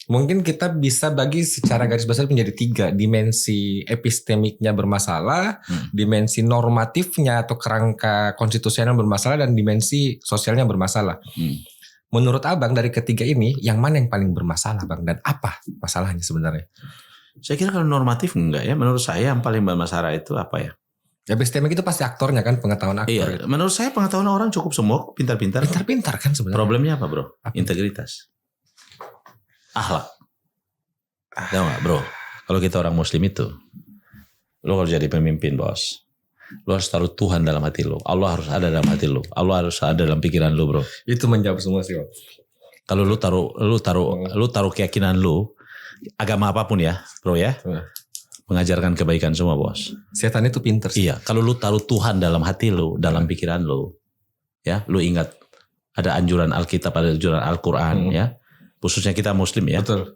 mungkin kita bisa bagi secara garis besar menjadi 3 dimensi: epistemiknya bermasalah, dimensi normatifnya atau kerangka konstitusional bermasalah, dan dimensi sosialnya bermasalah. Menurut Abang dari ketiga ini, yang mana yang paling bermasalah, Bang, dan apa masalahnya sebenarnya? Saya kira kalau normatif enggak ya. Menurut saya yang paling bermasalah itu apa ya? Epistemik itu pasti aktornya kan, pengetahuan aktor. Iya, menurut saya pengetahuan orang cukup semua, pintar-pintar. Pintar-pintar kan sebenarnya. Problemnya apa, bro? Integritas. Akhlak. Tahu gak, bro? Kalau kita orang muslim itu, lo kalau jadi pemimpin, bos, lo harus taruh Tuhan dalam hati lo. Allah harus ada dalam hati lo. Allah harus ada dalam pikiran lo, bro. Itu menjawab semua sih, bro. Kalau lo taruh keyakinan lo, agama apapun ya, bro ya. Mengajarkan kebaikan semua, bos. Setan itu pinter sih. Iya, kalau lu taruh Tuhan dalam hati lu, dalam pikiran lu, ya, lu ingat ada anjuran Alkitab, ada anjuran Al-Quran, ya, khususnya kita Muslim ya. Betul.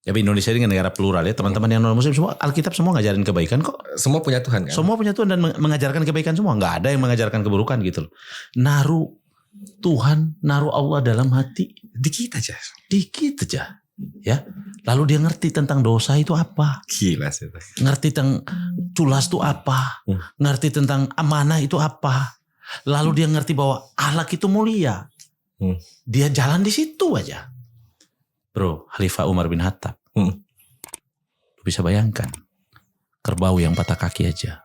Tapi Indonesia ini kan negara plural ya, teman-teman yang non Muslim semua Alkitab semua ngajarin kebaikan kok. Semua punya Tuhan kan? Semua punya Tuhan dan mengajarkan kebaikan semua, nggak ada yang mengajarkan keburukan gitu loh. Naruh Tuhan, naruh Allah dalam hati, dikit aja. Ya, lalu dia ngerti tentang dosa itu apa, gila sih, ngerti tentang culas itu apa, ngerti tentang amanah itu apa, lalu dia ngerti bahwa akhlak itu mulia, dia jalan di situ aja, bro. Khalifah Umar bin Khattab, bisa bayangkan kerbau yang patah kaki aja,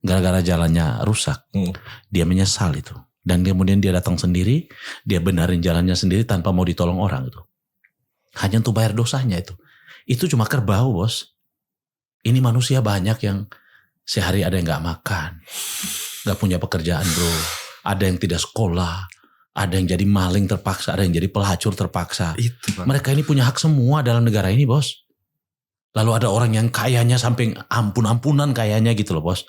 gara-gara jalannya rusak, dia menyesal itu, dan kemudian dia datang sendiri, dia benarin jalannya sendiri tanpa mau ditolong orang itu. Hanya untuk bayar dosanya itu. Itu cuma kerbau, bos. Ini manusia banyak yang sehari ada yang gak makan. Gak punya pekerjaan, bro. Ada yang tidak sekolah. Ada yang jadi maling terpaksa, ada yang jadi pelacur terpaksa. Itu, Bang. Mereka ini punya hak semua dalam negara ini, Bos. Lalu ada orang yang kayanya sampai ampun-ampunan kayanya gitu loh, Bos.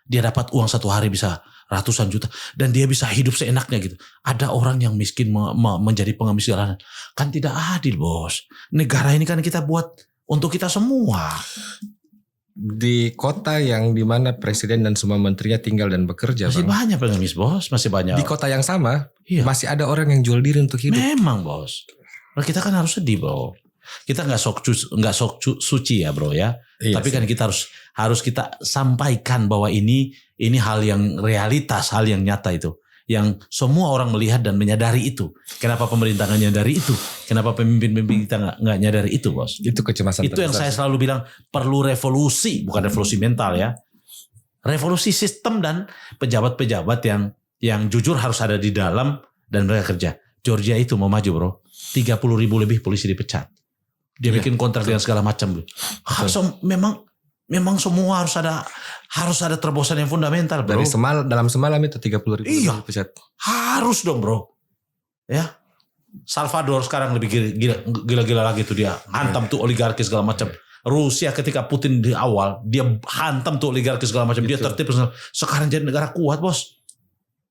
Dia dapat uang satu hari bisa ratusan juta dan dia bisa hidup seenaknya gitu. Ada orang yang miskin menjadi pengemis jalanan. Kan tidak adil, Bos. Negara ini kan kita buat untuk kita semua. Di kota yang dimana presiden dan semua menterinya tinggal dan bekerja, Masih Bang. banyak pengemis, Bos. Masih banyak. Di kota yang sama, Iya. masih ada orang yang jual diri untuk hidup. Memang, Bos. Nah, kita kan harus sedih, Bro. Kita nggak sok suci ya, Bro ya. Iya Tapi sih. kan kita harus kita sampaikan bahwa ini hal yang realitas, hal yang nyata itu. Yang semua orang melihat dan menyadari itu. Kenapa pemerintah nggak nyadari itu? Kenapa pemimpin-pemimpin kita nggak nyadari itu, Bos? Itu kecemasan. Itu yang saya selalu bilang, perlu revolusi, bukan revolusi mental ya. Revolusi sistem dan pejabat-pejabat yang jujur harus ada di dalam dan mereka kerja. Georgia itu mau maju, Bro. 30.000 lebih polisi dipecat. Dia Iya, bikin kontrak dengan segala macam. Memang semua harus ada terobosan yang fundamental, Bro. Dalam semalam itu 30.000 Iya. pecat. Harus dong, Bro. Ya. Salvador sekarang lebih gila-gila lagi tuh dia. Hantam tuh oligarki segala macam. Rusia ketika Putin di awal, dia hantam tuh oligarki segala macam. Dia tertib. Sekarang jadi negara kuat, Bos.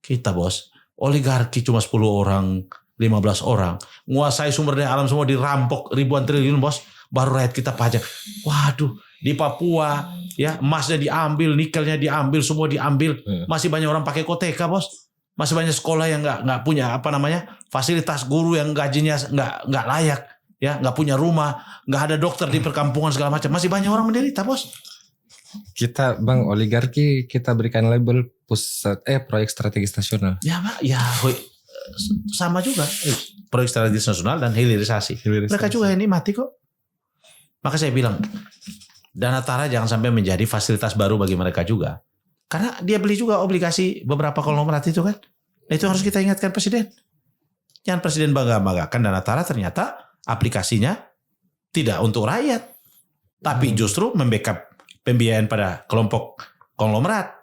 Kita, Bos. Oligarki cuma 10 orang, 15 orang. Nguasai sumber daya alam semua, dirampok ribuan triliun, Bos. Baru rakyat kita pajak. Waduh, di Papua ya emasnya diambil, nikelnya diambil, semua diambil. Masih banyak orang pakai koteka, Bos. Masih banyak sekolah yang nggak punya fasilitas, guru yang gajinya nggak layak, ya nggak punya rumah, nggak ada dokter di perkampungan segala macam. Masih banyak orang menderita, Bos. Kita, Bang, oligarki kita berikan label proyek strategis nasional. Ya, Pak, ya sama juga proyek strategis nasional dan hilirisasi. Mereka juga ini mati kok. Maka saya bilang Dana Tara jangan sampai menjadi fasilitas baru bagi mereka juga. Karena dia beli juga obligasi beberapa konglomerat itu kan. Nah, itu harus kita ingatkan Presiden. Jangan Presiden bangga-banggakan Dana Tara ternyata aplikasinya tidak untuk rakyat. Tapi justru membackup pembiayaan pada kelompok konglomerat.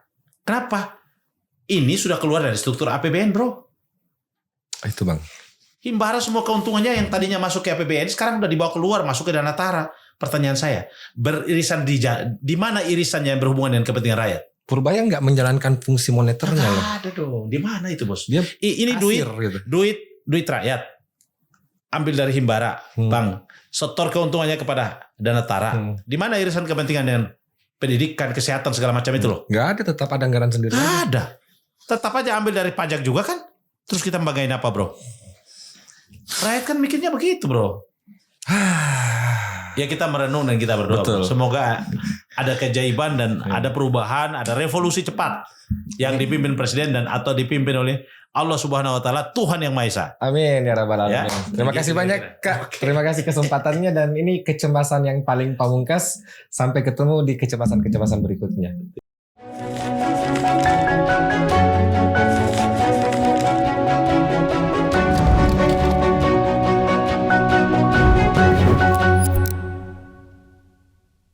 Kenapa? Ini sudah keluar dari struktur APBN, Bro. Itu, Bang. Himbara semua keuntungannya yang tadinya masuk ke APBN sekarang udah dibawa keluar masuk ke Dana Tara. Pertanyaan saya, beririsan di mana irisannya yang berhubungan dengan kepentingan rakyat? Purbaya nggak menjalankan fungsi moneternya loh. Ada dong. Di mana itu, Bos? Dia Ini kasir gitu. duit rakyat. Ambil dari Himbara, Bang. Setor keuntungannya kepada Dana Tara. Di mana irisan kepentingan dengan pendidikan, kesehatan segala macam itu loh? Nggak ada, tetap ada anggaran sendiri. Ada. Tetap aja ambil dari pajak juga kan? Terus kita banggain apa, Bro? Rakyat kan mikirnya begitu, Bro. Ya kita merenung dan kita berdoa. Betul. Semoga ada keajaiban dan ada perubahan, ada revolusi cepat yang dipimpin Presiden dan atau dipimpin oleh Allah Subhanahu Wa Taala, Tuhan yang Maha Esa. Amin ya Rabbal Alamin. Ya. Terima kasih banyak, Kak. Terima kasih kesempatannya dan ini kecemasan yang paling pamungkas. Sampai ketemu di kecemasan-kecemasan berikutnya.